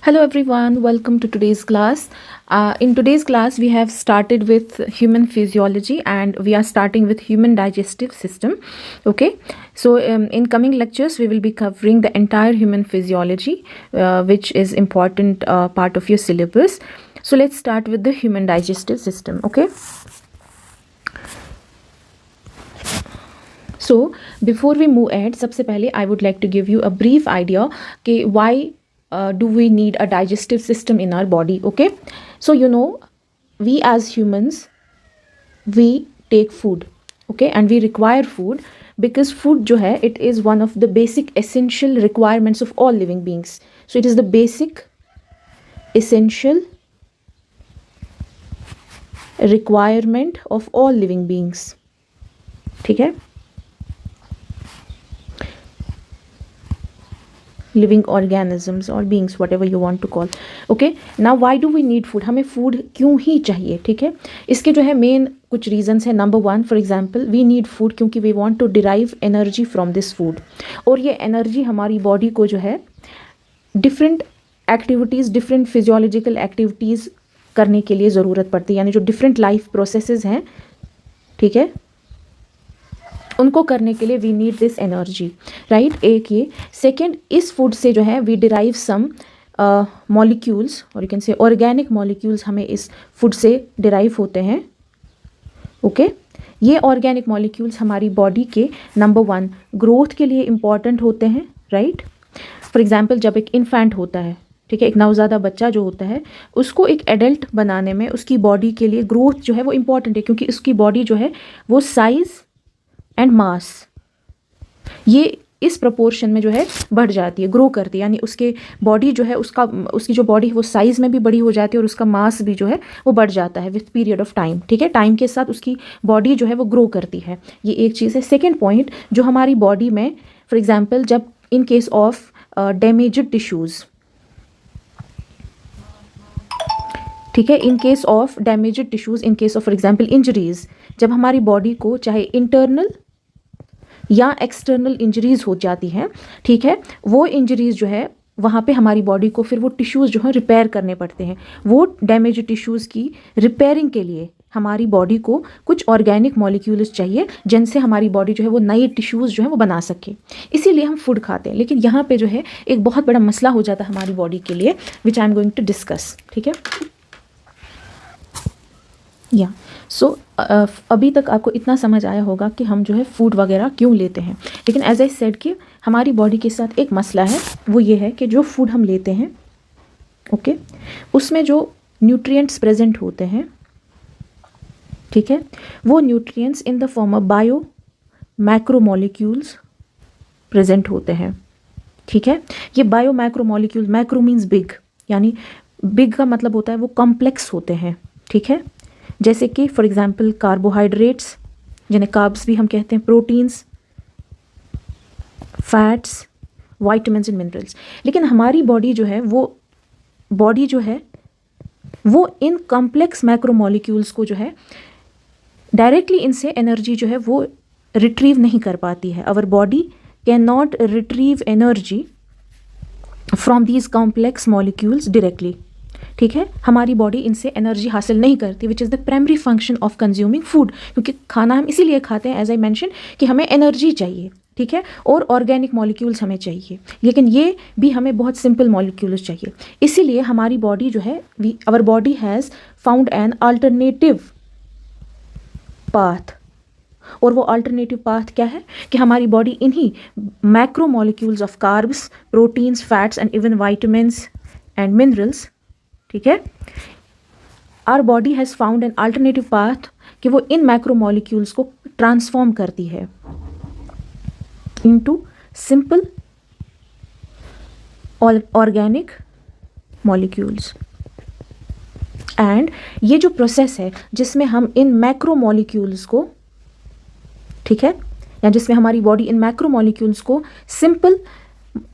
Hello everyone, welcome to today's class. In today's class, we have started with human physiology and we are starting with human digestive system. Okay, so in coming lectures, we will be covering the entire human physiology, which is important part of your syllabus. So let's start with the human digestive system. Okay. So before we move ahead, सबसे पहले I would like to give you a brief idea कि why do we need a digestive system in our body. Okay, so we as humans, we take food, okay, and we require food because food जो है, it is one of the basic essential requirements of all living beings. So it is the basic essential requirement of all living beings. ठीक है, living organisms or beings, whatever you want to call. Okay, now why do we need food? हमें food क्यों ही चाहिए? ठीक है, इसके जो है मेन कुछ reasons है. Number 1, for example, we need food क्योंकि we want to derive energy from this food. और ये energy हमारी body को जो है different activities, different physiological activities करने के लिए ज़रूरत पड़ती है. यानी जो different life processes हैं, ठीक है, उनको करने के लिए we need this energy, right. एक ये. सेकेंड, इस फूड से जो है वी डिराइव सम मॉलिक्यूल्स और you can say organic molecules हमें इस फूड से डिराइव होते हैं. ओके, ये ऑर्गेनिक मॉलिक्यूल्स हमारी बॉडी के नंबर 1 ग्रोथ के लिए इम्पॉर्टेंट होते हैं, राइट. फॉर एग्जाम्पल, जब एक इन्फेंट होता है, ठीक है, एक नवज़ादा बच्चा जो होता है, उसको एक एडल्ट बनाने में उसकी बॉडी के लिए ग्रोथ जो है वो इम्पॉर्टेंट है, क्योंकि उसकी बॉडी जो है वो साइज़ एंड मास ये इस प्रपोर्शन में जो है बढ़ जाती है, ग्रो करती है. यानी उसके बॉडी जो है उसकी जो बॉडी है वो साइज़ में भी बड़ी हो जाती है और उसका मास भी जो है वो बढ़ जाता है विथ पीरियड ऑफ टाइम. ठीक है, टाइम के साथ उसकी बॉडी जो है वो ग्रो करती है. ये एक चीज़ है. सेकेंड पॉइंट, जो हमारी बॉडी में फॉर एग्जाम्पल जब in case of damaged tissues, ठीक है, in case of damaged tissues, in case of for example injuries, जब हमारी बॉडी को चाहे इंटरनल या एक्सटर्नल इंजरीज़ हो जाती हैं, ठीक है, वो इंजरीज़ जो है वहाँ पे हमारी बॉडी को फिर वो टिश्यूज़ जो है रिपेयर करने पड़ते हैं. वो डैमेज टिश्यूज़ की रिपेयरिंग के लिए हमारी बॉडी को कुछ ऑर्गेनिक मॉलिक्यूल्स चाहिए जिनसे हमारी बॉडी जो है वो नए टिश्यूज़ जो है वो बना सके. इसीलिए हम फूड खाते हैं. लेकिन यहाँ पे जो है एक बहुत बड़ा मसला हो जाता है हमारी बॉडी के लिए, which I am going to discuss. ठीक है, या सो अभी तक आपको इतना समझ आया होगा कि हम जो है फूड वगैरह क्यों लेते हैं. लेकिन एज आई सेड कि हमारी बॉडी के साथ एक मसला है, वो ये है कि जो फूड हम लेते हैं, ओके, उसमें जो न्यूट्रिएंट्स प्रेजेंट होते हैं, ठीक है, वो nutrients in the form of bio macromolecules present होते हैं. ठीक है, ये bio macromolecule, macro means big, यानी बिग का मतलब होता है वो कॉम्प्लेक्स होते हैं. ठीक है, जैसे कि फॉर एग्जांपल कार्बोहाइड्रेट्स, जिन्हें कार्ब्स भी हम कहते हैं, proteins, fats, vitamins and minerals. लेकिन हमारी बॉडी जो है वो इन कॉम्प्लेक्स मैक्रोमोलिक्यूल्स को जो है डायरेक्टली इनसे एनर्जी जो है वो रिट्रीव नहीं कर पाती है. Our body can not retrieve energy from these complex molecules directly. ठीक है, हमारी बॉडी इनसे एनर्जी हासिल नहीं करती, which is the primary function of consuming food. क्योंकि खाना हम इसीलिए खाते हैं, एज आई मैंशन, कि हमें एनर्जी चाहिए. ठीक है, और ऑर्गेनिक मॉलिक्यूल्स हमें चाहिए, लेकिन ये भी हमें बहुत सिंपल मॉलिक्यूल्स चाहिए. इसीलिए हमारी बॉडी जो है, our body has found an alternative path. और वो अल्टरनेटिव पाथ क्या है कि हमारी बॉडी इन्हीं macro molecules of carbs, proteins, fats and even vitamins and minerals, ठीक है, our body has found an alternative path कि वो इन मैक्रो मॉलिक्यूल्स को ट्रांसफॉर्म करती है into simple organic molecules. And ये जो प्रोसेस है जिसमें हम इन मैक्रो मॉलिक्यूल्स को, ठीक है, या जिसमें हमारी बॉडी इन मैक्रो मॉलिक्यूल्स को सिंपल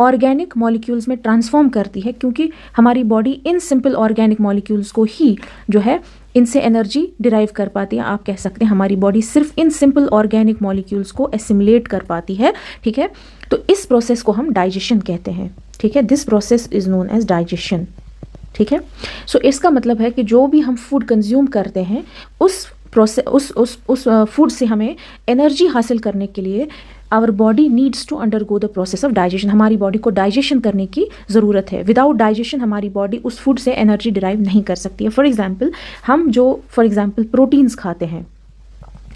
ऑर्गेनिक मॉलिक्यूल्स में ट्रांसफॉर्म करती है, क्योंकि हमारी body in simple organic molecules को ही जो है इनसे एनर्जी डिराइव कर पाती है. आप कह सकते हैं हमारी बॉडी सिर्फ इन सिंपल ऑर्गेनिक मॉलिक्यूल्स को एसिमुलेट कर पाती है. ठीक है, तो इस प्रोसेस को हम डाइजेशन कहते हैं. ठीक है, this process is known as digestion. ठीक है। सो इसका मतलब है कि जो भी हम फूड कंज्यूम करते हैं उस प्रोसेस उस फूड से हमें एनर्जी हासिल करने के लिए our body needs to undergo the process of digestion, हमारी बॉडी को डाइजेशन करने की ज़रूरत है। विदाउट डाइजेशन हमारी बॉडी उस फूड से एनर्जी डिराइव नहीं कर सकती है। फॉर एग्जाम्पल प्रोटीन्स खाते हैं,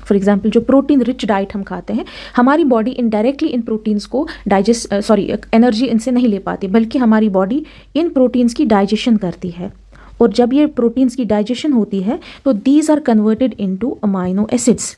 फॉर एग्जाम्पल जो प्रोटीन रिच डाइट हम खाते हैं, हमारी बॉडी इनडायरेक्टली इन प्रोटीन्स को एनर्जी इनसे नहीं ले पाती, बल्कि हमारी बॉडी इन प्रोटीन्स की डाइजेशन करती है। और जब ये प्रोटीन्स की डाइजेशन होती है तो these are converted into amino acids,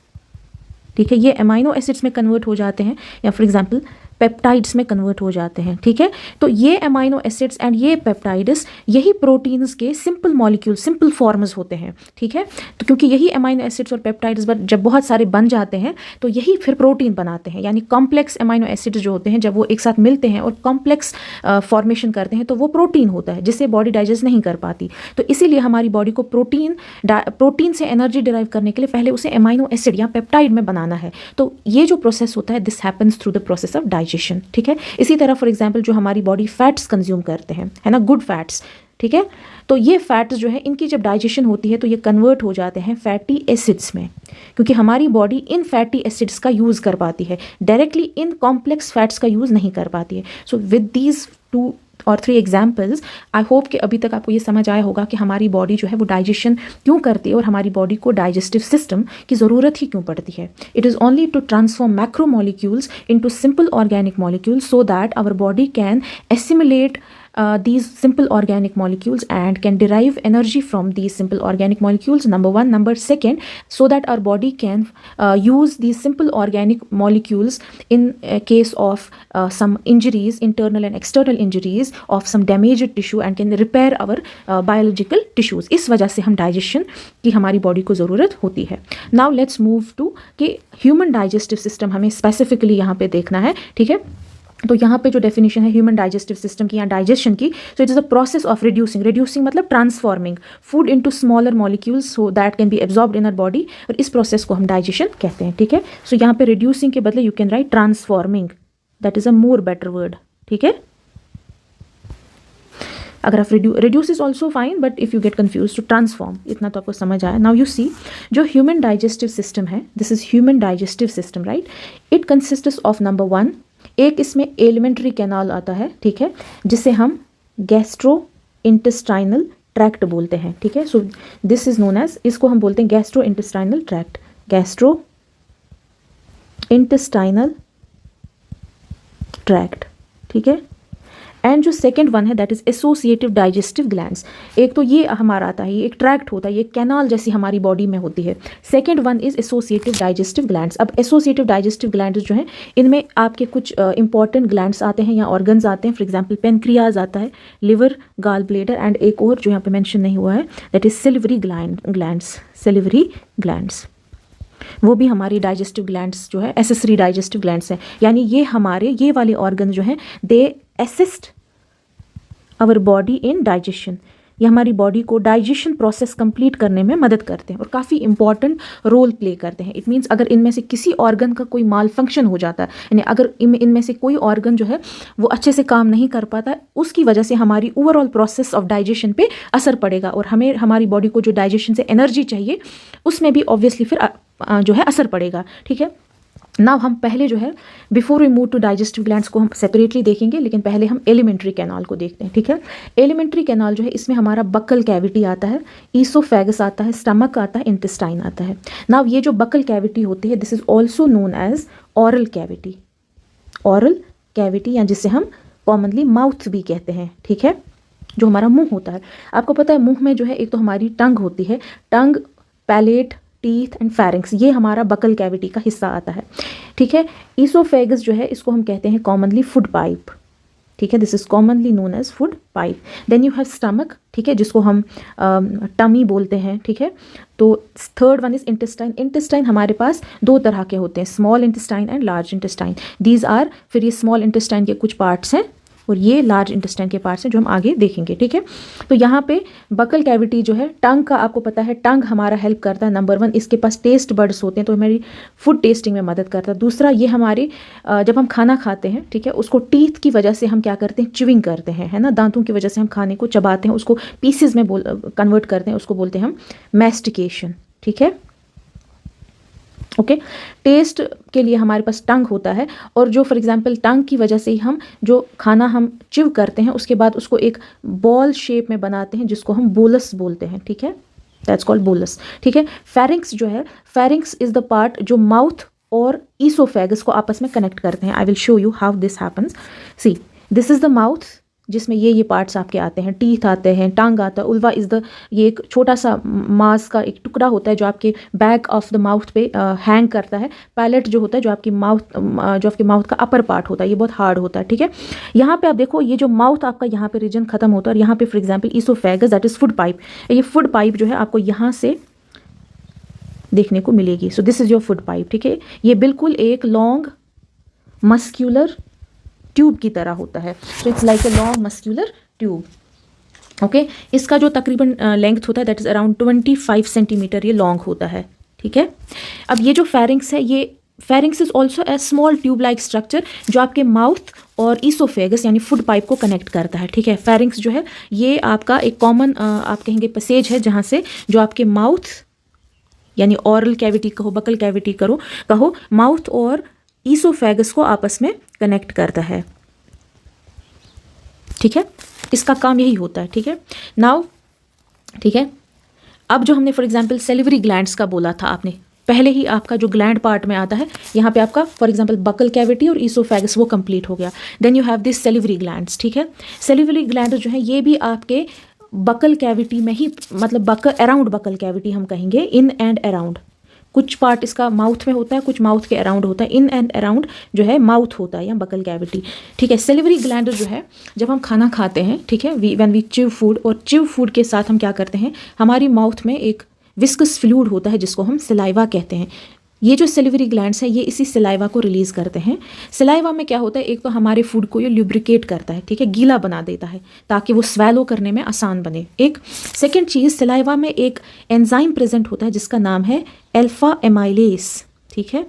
ठीक है। ये अमाइनो एसिड्स में कन्वर्ट हो जाते हैं, या फॉर एग्जांपल पेप्टाइड्स में कन्वर्ट हो जाते हैं, ठीक है। तो ये अमाइनो एसिड्स एंड ये पेप्टाइड्स यही प्रोटीन्स के सिंपल मॉलिक्यूल, सिंपल फॉर्म्स होते हैं, ठीक है। तो क्योंकि यही अमाइनो एसिड्स और पेप्टाइड्स जब बहुत सारे बन जाते हैं तो यही फिर प्रोटीन बनाते हैं। यानी कॉम्प्लेक्स अमाइनो एसिड्स जो होते हैं जब वो एक साथ मिलते हैं और कॉम्प्लेक्स फॉर्मेशन करते हैं तो वो प्रोटीन होता है, जिसे बॉडी डाइजेस्ट नहीं कर पाती। तो इसीलिए हमारी बॉडी को प्रोटीन से एनर्जी डिराइव करने के लिए पहले उसे अमाइनो एसिड या पेप्टाइड में बनाना है। तो ये जो प्रोसेस होता है this happens through the process of digestion, ठीक है। इसी तरह फॉर एग्जांपल जो हमारी बॉडी फैट्स कंज्यूम करते हैं, है ना, गुड फैट्स, ठीक है। तो ये फैट्स जो है इनकी जब डाइजेशन होती है तो ये कन्वर्ट हो जाते हैं फैटी एसिड्स में, क्योंकि हमारी बॉडी इन फैटी एसिड्स का यूज़ कर पाती है, डायरेक्टली इन कॉम्प्लेक्स फैट्स का यूज़ नहीं कर पाती है। सो विद दीज 2 और 3 एग्जाम्पल्स आई होप कि अभी तक आपको ये समझ आया होगा कि हमारी बॉडी जो है वो डाइजेशन क्यों करती है और हमारी बॉडी को डाइजेस्टिव सिस्टम की ज़रूरत ही क्यों पड़ती है। It is only to transform macro molecules into simple organic molecules so that our body can assimilate these simple organic molecules and can derive energy from these simple organic molecules, number one. Number second, so that our body can use these simple organic molecules in case of some injuries, internal and external injuries of some damaged tissue, and can repair our biological tissues. इस वजह से हम digestion की हमारी body को ज़रूरत होती है। Now let's move to कि human digestive system हमें specifically यहाँ पे देखना है, ठीक है। तो यहाँ पे जो डेफिनेशन है ह्यूमन डाइजेस्टिव सिस्टम की या डाइजेशन की, so it is the process of reducing मतलब transforming food into smaller molecules so that can be absorbed in our body, और इस प्रोसेस को हम डाइजेशन कहते हैं, ठीक है। सो यहाँ पे रिड्यूसिंग के बदले you can write transforming, that is a more better word, ठीक है। अगर आप reduce is also fine, but if you get confuse to transform, इतना तो आपको समझ आया। नाउ यू सी जो ह्यूमन डाइजेस्टिव सिस्टम है, this is human digestive system, right. It consist of number 1, एक इसमें एलिमेंट्री कैनाल आता है, ठीक है, जिसे हम गैस्ट्रो इंटेस्टाइनल ट्रैक्ट बोलते हैं, ठीक है। So this is known as, इसको हम बोलते हैं gastro intestinal tract, gastro intestinal tract, ठीक है। एंड जो सेकेंड वन है that is associative digestive glands. एक तो ये हमारा आता है, ये एक ट्रैक्ट होता है, ये कैनाल जैसी हमारी बॉडी में होती है। Second one is associative digestive glands. अब एसोसिएटिव डाइजेस्टिव ग्लैंड्स जो हैं इनमें आपके कुछ इंपॉर्टेंट ग्लैंड्स आते हैं या ऑर्गन्स आते हैं। फॉर एग्जाम्पल पेनक्रियाज आता है, लिवर, गाल ब्लेडर, एंड एक और जो यहाँ पे मेंशन नहीं हुआ है that is silvery glands, silvery glands. वो भी हमारी डाइजेस्टिव ग्लैंड्स जो है एसेसरी डाइजेस्टिव ग्लैंड्स हैं, यानी ये हमारे ये वाले ऑर्गन जो हैं they assist our body in digestion, ये हमारी बॉडी को डाइजेशन प्रोसेस कंप्लीट करने में मदद करते हैं और काफ़ी इंपॉर्टेंट रोल प्ले करते हैं। इट मीन्स अगर इनमें से किसी ऑर्गन का कोई माल फंक्शन हो जाता है, यानी अगर इनमें से कोई ऑर्गन जो है वो अच्छे से काम नहीं कर पाता, उसकी वजह से हमारी ओवरऑल प्रोसेस ऑफ डाइजेशन पे असर पड़ेगा और हमें हमारी बॉडी को जो डाइजेशन से एनर्जी चाहिए उसमें भी ऑब्वियसली फिर जो है असर पड़ेगा, ठीक है। नाउ हम पहले जो है before we move to digestive glands को हम सेपरेटली देखेंगे, लेकिन पहले हम एलिमेंट्री कैनाल को देखते हैं, ठीक है। एलिमेंट्री कैनाल जो है इसमें हमारा बक्कल कैविटी आता है, ईसोफेगस आता है, स्टमक आता है, इंटेस्टाइन आता है। नाउ ये जो बक्कल कैविटी होती है this is also known as oral cavity, oral cavity या जिसे हम कॉमनली माउथ भी कहते हैं, ठीक है। जो हमारा मुंह होता है, आपको पता है मुंह में जो है एक तो हमारी टंग होती है, टंग, पैलेट, टीथ एंड फेरिंग्स, ये हमारा बकल कैविटी का हिस्सा आता है, ठीक है। ईसोफेगस जो है इसको हम कहते हैं कॉमनली फूड पाइप, ठीक है, this is commonly known as food pipe. Then you have stomach, ठीक है, जिसको हम टमी बोलते हैं, ठीक है। तो third one is intestine. Intestine हमारे पास 2 तरह के होते हैं, small intestine and large intestine. These are, फिर ये स्मॉल इंटेस्टाइन के कुछ पार्ट्स हैं, और ये लार्ज इंटेस्टाइन के पार्ट्स हैं जो हम आगे देखेंगे, ठीक है। तो यहाँ पे बकल कैविटी जो है, टंग का आपको पता है, टंग हमारा हेल्प करता है। नंबर 1, इसके पास टेस्ट बड्स होते हैं तो हमारी फूड टेस्टिंग में मदद करता है। दूसरा, ये हमारी जब हम खाना खाते हैं, ठीक है, उसको टीथ की वजह से हम क्या करते हैं, च्यूइंग करते हैं, है ना, दांतों की वजह से हम खाने को चबाते हैं, उसको पीसेज में कन्वर्ट करते हैं, उसको बोलते हैं हम मैस्टिकेशन, ठीक है। ओके, टेस्ट के लिए हमारे पास टंग होता है, और जो फॉर एग्जांपल टंग की वजह से ही हम जो खाना हम च्यू करते हैं उसके बाद उसको एक बॉल शेप में बनाते हैं जिसको हम बोलस बोलते हैं, ठीक है, दैट्स कॉल्ड बोलस, ठीक है। फेरिंक्स जो है, फेरिंक्स इज द पार्ट जो माउथ और ईसोफेगस को आपस में कनेक्ट करते हैं। I will show you how this happens. See, this is the mouth जिसमें ये पार्ट्स आपके आते हैं, टीथ आते हैं, टंग आता है, उल्वा इज़ द, ये एक छोटा सा मांस का एक टुकड़ा होता है जो आपके बैक ऑफ द माउथ पे हैंग करता है। पैलेट जो होता है, जो आपकी आपके माउथ का अपर पार्ट होता है, ये बहुत हार्ड होता है, ठीक है। यहाँ पे आप देखो, ये जो माउथ आपका यहाँ पे रीजन खत्म होता है, और यहाँ पे for example oesophagus, that is food pipe, ये फूड पाइप जो है आपको यहाँ से देखने को मिलेगी। So this is your food pipe, ठीक है। ये बिल्कुल एक लॉन्ग मस्क्यूलर ट्यूब की तरह होता है। So it's like a long muscular tube, okay. इसका जो तकरीबन लेंथ होता है दैट इज़ अराउंड 25 सेंटीमीटर, ये लॉन्ग होता है, ठीक है। अब ये जो फेरिंक्स है, ये pharynx is also a small tube like structure जो आपके माउथ और ईसोफेगस यानी फूड पाइप को कनेक्ट करता है, ठीक है। फेरिंक्स जो है ये आपका एक कॉमन आप कहेंगे पैसेज है जहाँ से जो आपके माउथ यानी ऑरल कैविटी कहो, बकल कैविटी कहो, माउथ और ईसोफेगस को आपस में कनेक्ट करता है, ठीक है। इसका काम यही होता है, ठीक है। नाउ, ठीक है, अब जो हमने फॉर एग्जांपल सेलिवरी ग्लैंड्स का बोला था, आपने पहले ही आपका जो ग्लैंड पार्ट में आता है, यहाँ पे आपका फॉर एग्जांपल बकल कैविटी और ईसोफेगस वो कंप्लीट हो गया। Then you have this salivary glands, ठीक है। सेलिवरी ग्लैंड्स जो है ये भी आपके बकल कैविटी में ही, मतलब बकल अराउंड बकल कैविटी हम कहेंगे, इन एंड अराउंड। कुछ पार्ट इसका माउथ में होता है, कुछ माउथ के अराउंड होता है, इन एंड अराउंड जो है माउथ होता है या बकल कैविटी, ठीक है। सेलिवरी ग्लैंड जो है, जब हम खाना खाते हैं, ठीक है, व्हेन वी च्यू फूड, और च्यू फूड के साथ हम क्या करते हैं, हमारी माउथ में एक विस्कस फ्लूइड होता है जिसको हम सलाइवा कहते हैं। ये जो सेलिवरी ग्लैंड्स हैं ये इसी सलाइवा को रिलीज़ करते हैं। सलाइवा में क्या होता है, एक तो हमारे फूड को ये ल्यूब्रिकेट करता है, ठीक है, गीला बना देता है ताकि वो स्वेलो करने में आसान बने। एक सेकंड चीज़, सलाइवा में एक एंजाइम प्रेजेंट होता है जिसका नाम है अल्फा एमाइलेज, ठीक है।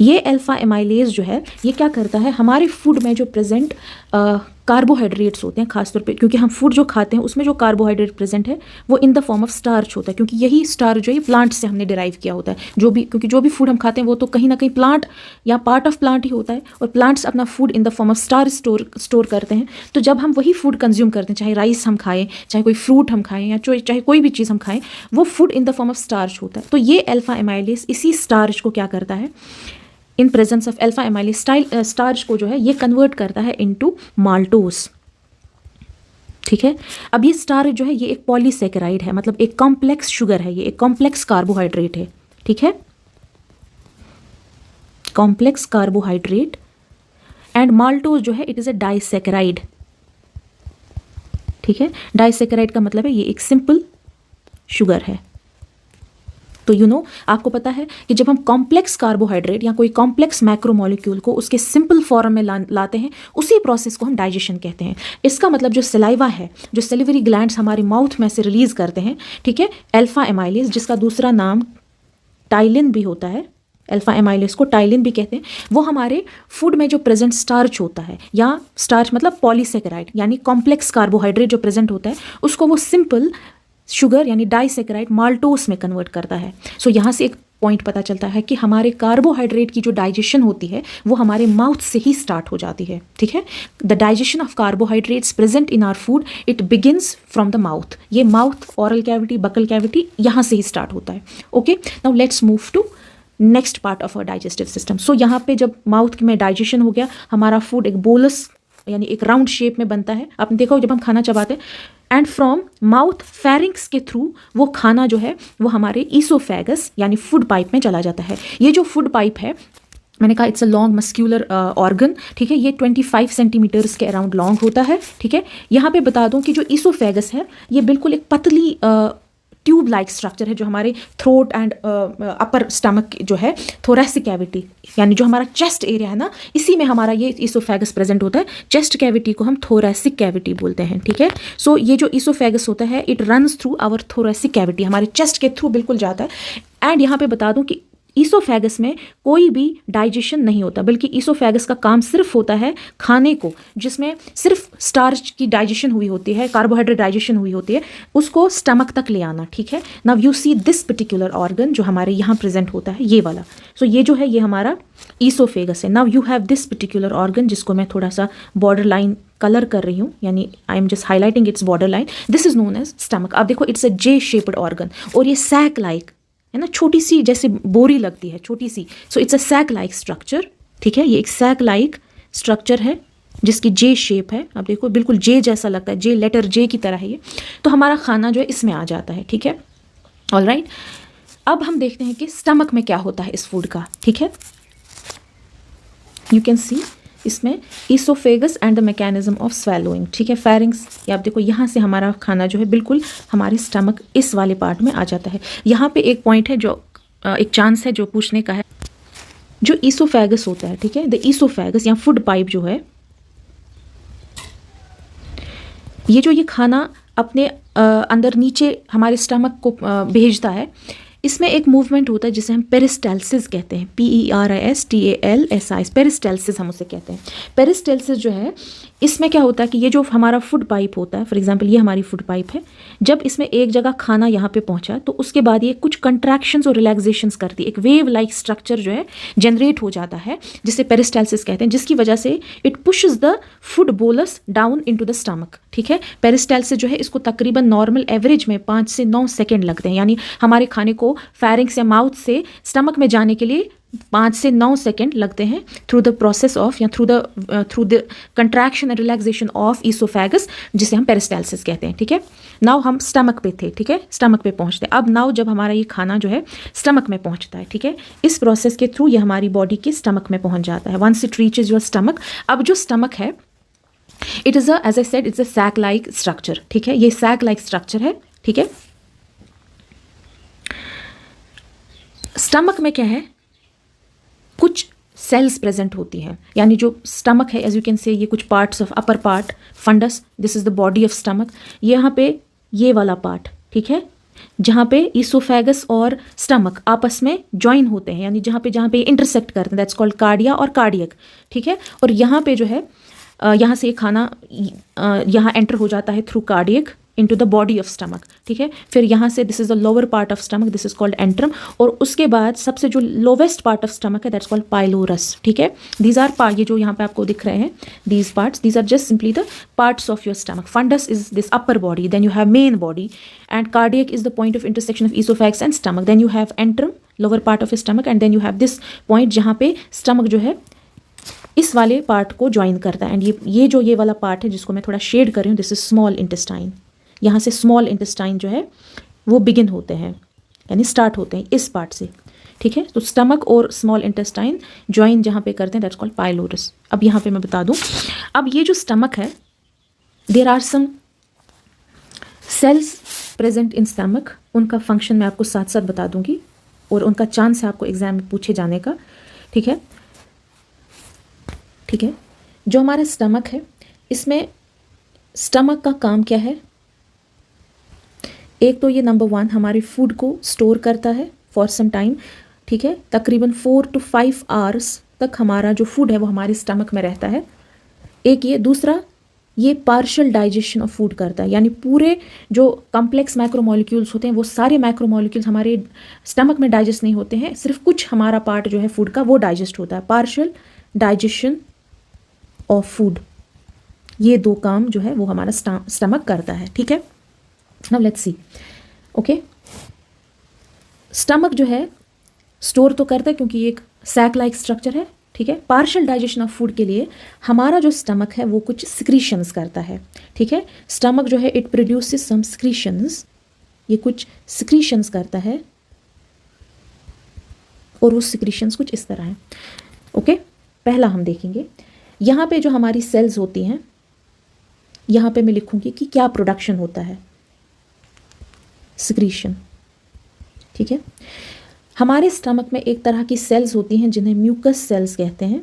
ये अल्फा एमाइलेज जो है ये क्या करता है, हमारे फूड में जो प्रेजेंट कार्बोहाइड्रेट्स होते हैं, खासतौर पे क्योंकि हम फूड जो खाते हैं उसमें जो कार्बोहाइड्रेट प्रेजेंट है वो in the form of starch होता है, क्योंकि यही स्टार्च जो है प्लांट से हमने डिराइव किया होता है। क्योंकि जो भी फूड हम खाते हैं वो तो कहीं ना कहीं प्लांट या पार्ट ऑफ प्लांट ही होता है, और प्लांट्स अपना food in the form of starch store करते हैं। तो जब हम वही फूड कंज्यूम करते हैं, चाहे राइस हम खाएं, चाहे कोई फ्रूट हम खाएं, या चाहे कोई भी चीज़ हम खाएं, वो food in the form of starch होता है। तो ये अल्फा एमाइलेज इसी स्टार्च को क्या करता है, इन presence of alpha amylase starch को जो है ये कन्वर्ट करता है इनटू माल्टोज, ठीक है। अब ये स्टार्च जो है ये एक पॉलीसेकेराइड है, मतलब एक कॉम्प्लेक्स शुगर है, ये एक कॉम्प्लेक्स कार्बोहाइड्रेट है, ठीक है, कॉम्प्लेक्स कार्बोहाइड्रेट। एंड माल्टोज जो है इट इज अ डाइसेकेराइड, ठीक है। डाइसेकेराइड का मतलब है ये एक सिंपल शुगर है। तो आपको पता है कि जब हम कॉम्प्लेक्स कार्बोहाइड्रेट या कोई कॉम्प्लेक्स मैक्रोमोलिक्यूल को उसके सिंपल फॉर्म में लाते हैं, उसी प्रोसेस को हम डाइजेशन कहते हैं। इसका मतलब जो सलाइवा है, जो सेलिवरी ग्लैंड्स हमारे माउथ में से रिलीज करते हैं, ठीक है, अल्फा एमाइलेज, जिसका दूसरा नाम टाइलिन भी होता है, अल्फा एमाइलेज को टाइलिन भी कहते हैं, वो हमारे फूड में जो प्रेजेंट स्टार्च होता है, या स्टार्च मतलब पॉलीसेकेराइड यानी कॉम्प्लेक्स कार्बोहाइड्रेट जो प्रेजेंट होता है, उसको वो सिंपल शुगर यानी डाइसेकेराइड माल्टोस में कन्वर्ट करता है। सो यहाँ से एक पॉइंट पता चलता है कि हमारे कार्बोहाइड्रेट की जो डाइजेशन होती है वो हमारे माउथ से ही स्टार्ट हो जाती है, ठीक है। The digestion of carbohydrates present in our food it begins from the mouth. ये mouth, oral cavity, buccal cavity, यहाँ से ही स्टार्ट होता है। Okay, now let's move to next part of our digestive system. So यहाँ पे जब mouth में डाइजेशन हो गया, हमारा फूड एक बोलस यानी एक राउंड शेप में बनता है। आपने देखा जब हम खाना चबाते हैं, एंड फ्रॉम माउथ फेरिंक्स के थ्रू वो खाना जो है वो हमारे ईसोफेगस यानी फूड पाइप में चला जाता है। ये जो फूड पाइप है, मैंने कहा it's a long muscular organ, ठीक है, ये 25 सेंटीमीटर्स के अराउंड लॉन्ग होता है, ठीक है। यहाँ पे बता दूं कि जो ईसोफेगस है ये बिल्कुल एक पतली ट्यूब लाइक स्ट्रक्चर है जो हमारे थ्रोट एंड अपर स्टमक जो है, थोरेसिक कैविटी यानी जो हमारा चेस्ट एरिया है ना, इसी में हमारा ये ईसोफेगस प्रेजेंट होता है। चेस्ट कैविटी को हम थोरेसिक कैविटी बोलते हैं, ठीक है। सो ये जो ईसोफेगस होता है it runs through our thoracic cavity, हमारे चेस्ट के थ्रू बिल्कुल जाता है। एंड यहाँ पे बता दूं कि ईसोफेगस में कोई भी डाइजेशन नहीं होता, बल्कि ईसोफेगस का काम सिर्फ होता है खाने को, जिसमें सिर्फ स्टार्च की डाइजेशन हुई होती है, कार्बोहाइड्रेट डाइजेशन हुई होती है, उसको स्टमक तक ले आना, ठीक है। Now you see this particular organ जो हमारे यहाँ प्रेजेंट होता है, ये वाला। सो ये जो है ये हमारा ईसोफेगस है। Now you have this particular organ जिसको मैं थोड़ा सा बॉर्डर लाइन कलर कर रही हूँ, यानी I am just highlighting its border line. This is known as stomach. आप देखो it's a J shaped organ, और ये सैक लाइक है ना, छोटी सी जैसे बोरी लगती है, छोटी सी। So it's a sac like structure, ठीक है। ये एक सैक लाइक स्ट्रक्चर है जिसकी जे शेप है। आप देखो बिल्कुल जे जैसा लगता है, जे लेटर जे की तरह है ये। तो हमारा खाना जो है इसमें आ जाता है, ठीक है। ऑलराइट, अब हम देखते हैं कि स्टमक में क्या होता है इस फूड का, ठीक है। यू कैन सी इसमें oesophagus and the mechanism of swallowing, ठीक है। फेरिंग्स, ये आप देखो यहाँ से हमारा खाना जो है बिल्कुल हमारे स्टमक इस वाले पार्ट में आ जाता है। यहाँ पे एक पॉइंट है जो एक चांस है जो पूछने का है, जो ईसोफेगस होता है, ठीक है। द ईसोफेगस या फूड पाइप जो है, ये खाना अपने अंदर नीचे हमारे स्टमक को भेजता है, इसमें एक मूवमेंट होता है जिसे हम पेरिस्टाल्सिस कहते हैं, PERISTALSIS, पेरिस्टाल्सिस हम उसे कहते हैं। पेरिस्टाल्सिस जो है, इसमें क्या होता है कि ये जो हमारा फूड पाइप होता है, फॉर एग्जांपल ये हमारी फूड पाइप है, जब इसमें एक जगह खाना यहाँ पे पहुँचा तो उसके बाद ये कुछ कंट्रैक्शंस और रिलैक्सेशंस करती है, एक वेव लाइक स्ट्रक्चर जो है जनरेट हो जाता है, जिसे पेरिस्टाल्सिस कहते हैं, जिसकी वजह से it pushes the food bolus down into the stomach, ठीक है। पेरिस्टाल्सिस जो है इसको तकरीबन नॉर्मल एवरेज में 5 से 9 सेकेंड लगते हैं, यानी हमारे खाने को फेरिंग्स या माउथ से स्टमक में जाने के लिए 5 से 9 सेकेंड लगते हैं, थ्रू द प्रोसेस ऑफ या through the contraction and relaxation of oesophagus, जिसे हम पेरिस्टाल्सिस कहते हैं, ठीक है। नाउ हम स्टमक पे थे, ठीक है, स्टमक पे पहुंचते हैं। अब नाउ जब हमारा ये खाना जो है स्टमक में पहुंचता है, ठीक है, इस प्रोसेस के थ्रू ये हमारी बॉडी के स्टमक में पहुंच जाता है। Once it reaches your stomach, अब जो स्टमक है it is a, as I said, it's a sac like structure, ठीक है। ये सैक लाइक स्ट्रक्चर है, ठीक है। स्टमक में क्या है, कुछ सेल्स प्रेजेंट होती हैं, यानी जो स्टमक है, एज यू कैन से, ये कुछ parts of upper part fundus, this is the body of stomach. यहाँ पे ये वाला पार्ट, ठीक है, जहाँ पे ईसोफेगस और स्टमक आपस में ज्वाइन होते हैं, यानी जहाँ पे इंटरसेक्ट करते हैं, दैट्स कॉल्ड कार्डिया और कार्डियक, ठीक है। और यहाँ पे जो है यहाँ से ये खाना यहाँ एंटर हो जाता है through cardiac into the body of stomach, ठीक है। फिर यहाँ से this is the lower part of stomach, this is called antrum, और उसके बाद सबसे जो लोवेस्ट पार्ट ऑफ स्टमक है दैट्स कॉल्ड पाइलोरस, ठीक है। दीज आर पार्ट, ये जो यहाँ पे आपको दिख रहे हैं these parts, these are just simply the parts of your stomach. Fundus is this upper body, then you have main body, and cardiac is the point of intersection of oesophagus and stomach, then you have antrum, lower part of stomach, and then you have this point जहाँ पे stomach जो है इस वाले part को join करता है। And ये वाला पार्ट है जिसको मैं थोड़ा शेड कर रही हूँ, दिस इज स्मॉल इंटेस्टाइन। यहाँ से स्मॉल इंटेस्टाइन जो है वो बिगिन होते हैं, यानी स्टार्ट होते हैं इस पार्ट से, ठीक है। तो स्टमक और स्मॉल इंटेस्टाइन ज्वाइन जहाँ पे करते हैं दैट्स कॉल्ड पाइलोरस। अब यहाँ पे मैं बता दूँ, अब ये जो स्टमक है, there are some cells present in stomach, उनका फंक्शन मैं आपको साथ साथ बता दूंगी, और उनका चांस है आपको एग्जाम में पूछे जाने का, ठीक है, ठीक है। जो हमारा स्टमक है, इसमें स्टमक का काम क्या है, एक तो ये नंबर 1 हमारे फूड को स्टोर करता है फॉर सम टाइम, ठीक है, तकरीबन 4 to 5 आवर्स तक हमारा जो फूड है वो हमारे स्टमक में रहता है, एक ये। दूसरा, ये पार्शियल डाइजेशन ऑफ फूड करता है, यानी पूरे जो कॉम्प्लेक्स मैक्रोमोलिक्यूल्स होते हैं वो सारे मैक्रोमोलिक्यूल्स हमारे स्टमक में डाइजेस्ट नहीं होते हैं, सिर्फ कुछ हमारा पार्ट जो है फूड का वो डाइजेस्ट होता है। पार्शियल डाइजेशन ऑफ फूड, ये 2 काम जो है वो हमारा स्टमक करता है, ठीक है। Now let's see, okay. Stomach जो है स्टोर तो करता है क्योंकि ये एक सैक लाइक स्ट्रक्चर है, ठीक है। पार्शियल डाइजेशन ऑफ फूड के लिए हमारा जो स्टमक है वो कुछ सिक्रीशंस करता है, ठीक है। स्टमक जो है इट प्रोड्यूसेस सम सिक्रीशंस, ये कुछ सिक्रीशंस करता है, और वो सिक्रीशंस कुछ इस तरह हैं, ओके। पहला हम देखेंगे, यहाँ पे जो हमारी सेल्स होती हैं, यहाँ पे मैं लिखूंगी कि क्या प्रोडक्शन होता है। सिक्रीशन, ठीक है। हमारे स्टमक में एक तरह की सेल्स होती हैं जिन्हें म्यूकस सेल्स कहते हैं,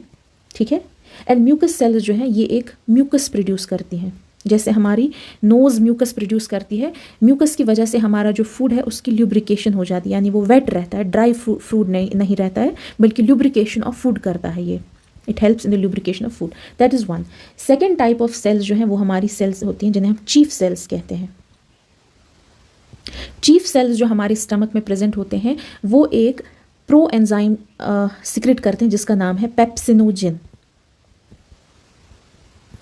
ठीक है। एंड म्यूकस सेल्स जो है ये एक म्यूकस प्रोड्यूस करती हैं, जैसे हमारी नोज़ म्यूकस प्रोड्यूस करती है। म्यूकस की वजह से हमारा जो फूड है उसकी ल्यूब्रिकेशन हो जाती है, यानी वो वेट रहता है, ड्राई फूड नहीं रहता है, बल्कि ल्यूब्रिकेशन ऑफ फूड करता है ये। It helps in the lubrication of food, that is one. Second type of cells जो है वो हमारी सेल्स होती हैं जिन्हें हम चीफ सेल्स कहते हैं। चीफ सेल्स जो हमारे स्टमक में प्रेजेंट होते हैं वो एक प्रो एंजाइम सिक्रेट करते हैं जिसका नाम है पेप्सिनोजिन।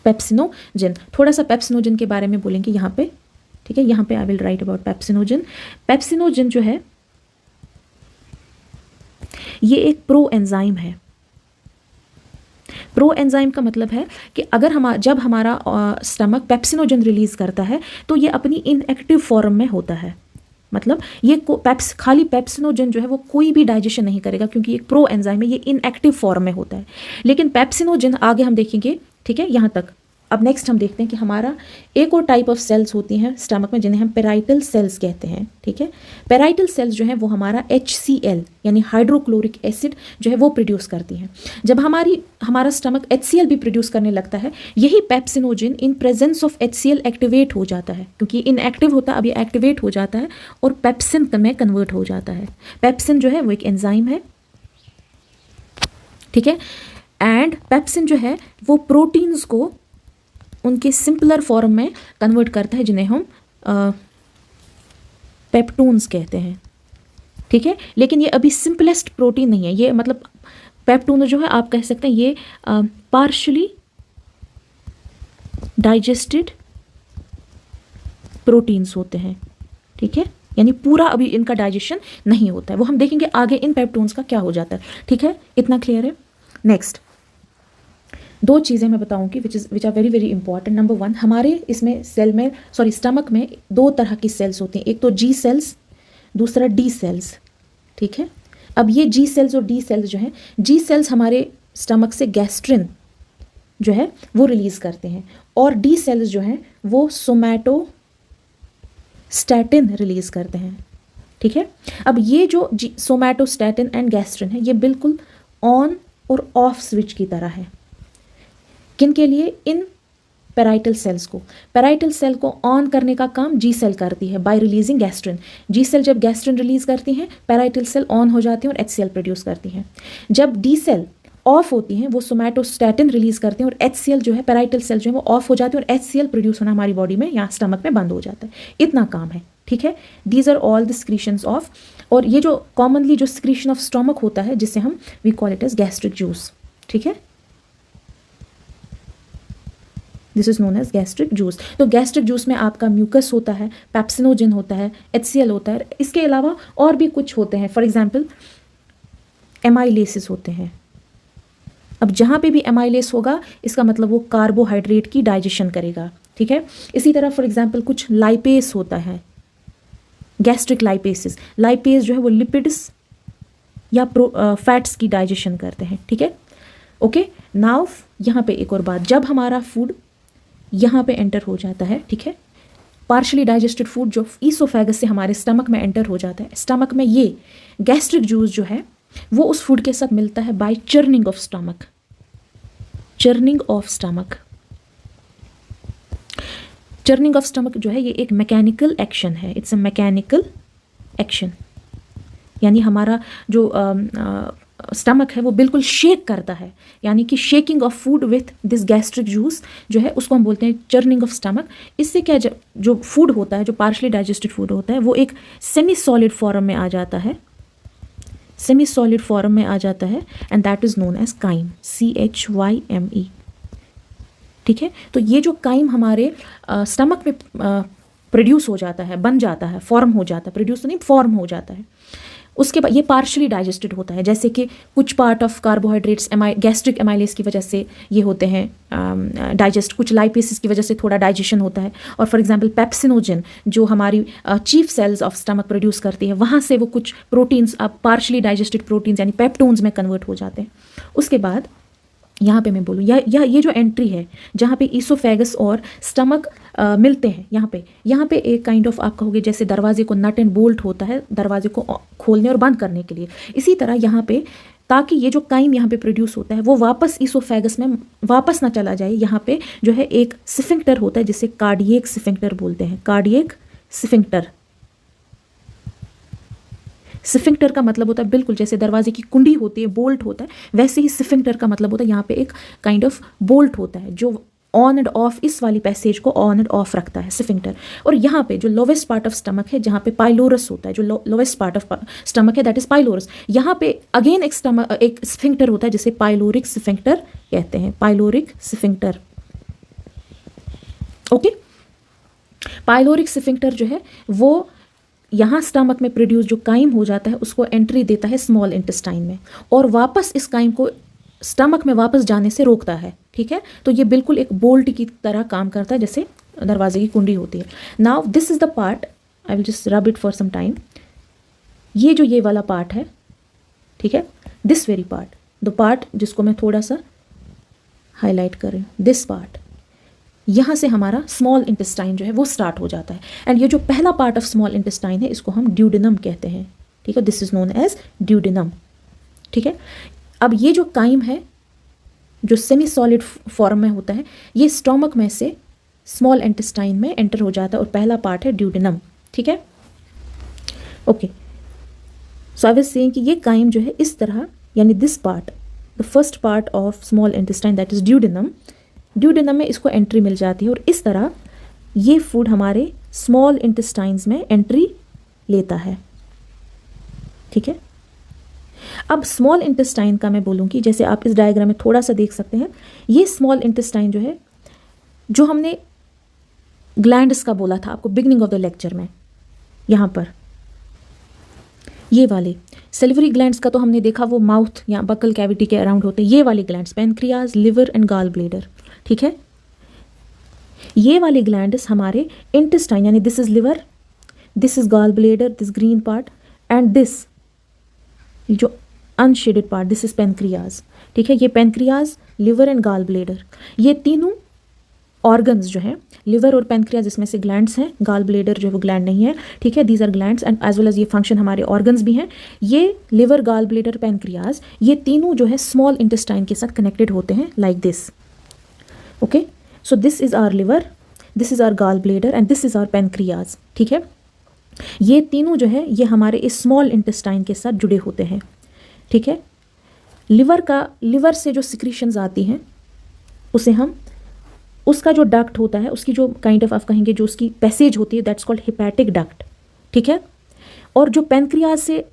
पेप्सिनोजिन, थोड़ा सा पेप्सिनोजिन के बारे में बोलेंगे यहाँ पे, ठीक है। यहाँ पे I will write about pepsinogen. Pepsinogen जो है ये एक प्रो एंजाइम है। प्रो एंजाइम का मतलब है कि अगर जब हमारा स्टमक पेप्सिनोजिन रिलीज करता है तो ये अपनी इनएक्टिव फॉर्म में होता है। मतलब ये खाली पेप्सिनोजिन जो है वो कोई भी डाइजेशन नहीं करेगा क्योंकि ये प्रो एंजाइम है, ये इनएक्टिव फॉर्म में होता है। लेकिन पेप्सिनोजिन आगे हम देखेंगे, ठीक है, यहाँ तक। अब नेक्स्ट हम देखते हैं कि हमारा एक और टाइप ऑफ सेल्स होती हैं स्टमक में जिन्हें हम पेराइटल सेल्स कहते हैं, ठीक है। पेराइटल सेल्स जो है वो हमारा HCl यानी हाइड्रोक्लोरिक एसिड जो है वो प्रोड्यूस करती हैं। जब हमारा स्टमक HCl भी प्रोड्यूस करने लगता है, यही pepsinogen in presence of HCl activate हो जाता है, क्योंकि इनएक्टिव होता है, अब ये एक्टिवेट हो जाता है और पेप्सिन में कन्वर्ट हो जाता है। पेप्सिन जो है वो एक एंजाइम है, ठीक है। एंड पेप्सिन जो है वो प्रोटीन्स को उनके सिंपलर फॉर्म में कन्वर्ट करता है जिन्हें हम पेप्टोन्स कहते हैं, ठीक है। लेकिन ये अभी सिंपलेस्ट प्रोटीन नहीं है, ये मतलब पेप्टोन जो है आप कह सकते हैं ये पार्शली डाइजेस्टेड प्रोटीन्स होते हैं, ठीक है। यानी पूरा अभी इनका डाइजेशन नहीं होता है, वो हम देखेंगे आगे इन पेप्टोन्स का क्या हो जाता है, ठीक है। इतना क्लियर है। नेक्स्ट दो चीज़ें मैं बताऊंगी which are very very important. Number one, हमारे इसमें स्टमक में दो तरह की सेल्स होती हैं, एक तो जी सेल्स, दूसरा डी सेल्स, ठीक है। अब ये जी सेल्स और डी सेल्स जो हैं, जी सेल्स हमारे स्टमक से गैस्ट्रिन जो है वो रिलीज़ करते हैं और डी सेल्स जो हैं वो सोमैटोस्टैटिन रिलीज़ करते हैं, ठीक है। अब ये जो सोमैटोस्टैटिन एंड गैस्ट्रिन है ये बिल्कुल ऑन और ऑफ स्विच की तरह है। किन के लिए? इन पेराइटल सेल्स को। पेराइटल सेल को ऑन करने का काम जी सेल करती है by releasing gastrin. G cell जब गैस्ट्रिन रिलीज करती हैं, पेराइटल सेल ऑन हो जाती हैं और HCl प्रोड्यूस करती हैं। जब डी सेल ऑफ होती हैं, वो सोमैटोस्टैटिन रिलीज करते हैं और HCl जो है, पेराइटल सेल जो है वो ऑफ हो जाती है और HCl प्रोड्यूस होना हमारी बॉडी में यहाँ स्टमक में बंद हो जाता है। इतना काम है, ठीक है। These are all the secretions of, और ये जो कॉमनली जो सिक्रीशन ऑफ स्टमक होता है जिसे हम we call it as gastric juice, ठीक है। This is known as gastric juice. तो गैस्ट्रिक जूस में आपका म्यूकस होता है, पेप्सिनोजिन होता है, HCl होता है, इसके अलावा और भी कुछ होते हैं। फॉर एग्जाम्पल एमाइलेसिस होते हैं। अब जहाँ पे भी एमाइलेस होगा इसका मतलब वो कार्बोहाइड्रेट की डाइजेशन करेगा, ठीक है। इसी तरह फॉर एग्जाम्पल कुछ लाइपेस होता है, गैस्ट्रिक लाइपेसिस। लाइपेस जो है वो लिपिड्स या फैट्स की डाइजेशन करते हैं, ठीक है। ओके, नाउ यहाँ पे एक और बात, जब हमारा फूड यहाँ पे एंटर हो जाता है, ठीक है, पार्शली डाइजेस्टेड फूड जो ईसोफेगस से हमारे स्टमक में एंटर हो जाता है, स्टमक में ये गैस्ट्रिक जूस जो है वो उस फूड के साथ मिलता है by churning of stomach. Churning of stomach, churning of stomach जो है ये एक मैकेनिकल एक्शन है। इट्स अ मैकेनिकल एक्शन, यानी हमारा जो स्टमक है वो बिल्कुल शेक करता है, यानी कि shaking of food with this gastric juice जो है उसको हम बोलते हैं चर्निंग ऑफ स्टमक। इससे क्या जो फूड होता है, जो पार्शली डाइजेस्टेड फूड होता है, वो एक सेमी सॉलिड फॉर्म में आ जाता है, सेमी सॉलिड फॉर्म में आ जाता है, and that is known as chyme, CHYME, ठीक है। तो ये जो काइम हमारे स्टमक में प्रोड्यूस हो जाता है, बन जाता है, फॉर्म हो जाता है, प्रोड्यूस तो नहीं, फॉर्म हो जाता है। उसके बाद ये पार्शली डाइजेस्टेड होता है, जैसे कि कुछ part of carbohydrates gastric amylase की वजह से ये होते हैं डाइजेस्ट, कुछ लाइपेसिस की वजह से थोड़ा डाइजेशन होता है। और फॉर एग्जांपल पेप्सिनोजिन जो हमारी chief cells of stomach produce करती है, वहाँ से वो कुछ प्रोटीन्स पार्शली डाइजेस्टेड प्रोटीन्स यानी पेप्टोन्स में कन्वर्ट हो जाते हैं। उसके बाद यहाँ पे मैं बोलूँ या ये जो एंट्री है जहाँ पे ईसोफेगस और स्टमक मिलते हैं, यहाँ पे एक काइंड ऑफ आप कहोगे जैसे दरवाजे को नट एंड बोल्ट होता है दरवाजे को खोलने और बंद करने के लिए, इसी तरह यहाँ पे ताकि ये जो काइम यहाँ पे प्रोड्यूस होता है वो वापस ईसोफेगस में वापस ना चला जाए, यहाँ पे जो है एक स्फिंक्टर होता है जिसे कार्डियक स्फिंक्टर बोलते हैं। कार्डियक स्फिंक्टर, स्फिंक्टर का मतलब होता है बिल्कुल जैसे दरवाजे की कुंडी होती है, बोल्ट होता है, वैसे ही स्फिंक्टर का मतलब होता है यहाँ पे एक काइंड ऑफ बोल्ट होता है जो ऑन एंड ऑफ इस वाली पैसेज को ऑन एंड ऑफ रखता है स्फिंक्टर। और यहाँ पे जो लोवेस्ट पार्ट ऑफ स्टमक है जहाँ पे पाइलोरस होता है, जो लोवेस्ट पार्ट ऑफ स्टमक है दैट इज पाइलोरस, यहाँ पे अगेन एक स्फिंक्टर होता है जिसे पाइलोरिक स्फिंक्टर कहते हैं। Pyloric sphincter, okay. Pyloric sphincter जो है वो यहाँ स्टमक में प्रोड्यूस जो काइम हो जाता है उसको एंट्री देता है स्मॉल इंटेस्टाइन में और वापस इस काइम को स्टमक में वापस जाने से रोकता है, ठीक है। तो ये बिल्कुल एक बोल्ट की तरह काम करता है जैसे दरवाजे की कुंडी होती है। Now this is the part, I will just rub it for some time. ये वाला पार्ट है, ठीक है, this very part, the part जिसको मैं थोड़ा सा हाईलाइट कर रही हूँ, दिस पार्ट, यहाँ से हमारा स्मॉल इंटेस्टाइन जो है वो स्टार्ट हो जाता है। एंड ये जो पहला पार्ट ऑफ स्मॉल इंटेस्टाइन है इसको हम ड्यूडेनम कहते हैं, ठीक है, this is known as duodenum, ठीक है। अब ये जो काइम है जो सेमी सॉलिड फॉर्म में होता है ये स्टोमक में से स्मॉल इंटेस्टाइन में एंटर हो जाता है और पहला पार्ट है ड्यूडेनम, ठीक है, okay. So I was saying कि ये काइम जो है इस तरह, यानी this part, the first part of small intestine that is duodenum, duodenum में इसको एंट्री मिल जाती है और इस तरह ये फूड हमारे स्मॉल इंटेस्टाइन्स में एंट्री लेता है, ठीक है। अब स्मॉल इंटेस्टाइन का मैं बोलूँगी, जैसे आप इस डायग्राम में थोड़ा सा देख सकते हैं, ये स्मॉल इंटेस्टाइन जो है जो हमने ग्लैंड्स का बोला था आपको बिगिनिंग ऑफ द लेक्चर में, यहाँ पर ये वाले सेलिवरी ग्लैंड्स का तो हमने देखा वो माउथ या बकल कैविटी के अराउंड होते हैं। ये वाले glands pancreas, liver and gall bladder, ठीक है। ये वाले ग्लैंड्स हमारे इंटेस्टाइन, यानी this is liver, this is gall bladder, this green part and this जो unshaded part, this is pancreas, ठीक है। ये pancreas, liver and gall bladder, ये तीनों ऑर्गन्स जो हैं, लिवर और पैनक्रियाज इसमें से ग्लैंड्स हैं, गॉल ब्लेडर जो है वो ग्लैंड नहीं है, ठीक है। These are glands and as well as ये फंक्शन हमारे ऑर्गन्स भी हैं। ये लिवर, गॉल ब्लेडर, पैनक्रियाज, ये तीनों जो है स्मॉल इंटेस्टाइन के साथ कनेक्टेड होते हैं like this, okay. So this is our liver, this is our gall bladder and this is our pancreas, ठीक है। ये तीनों जो है ये हमारे इस स्मॉल इंटेस्टाइन के साथ जुड़े होते हैं, ठीक है। लिवर से जो सिक्रीशंस आती हैं उसे हम, उसका जो डक्ट होता है, उसकी जो काइंड ऑफ आप कहेंगे जो उसकी पैसेज होती है दैट्स कॉल्ड हिपैटिक डक्ट, ठीक है। और जो पैनक्रियाज से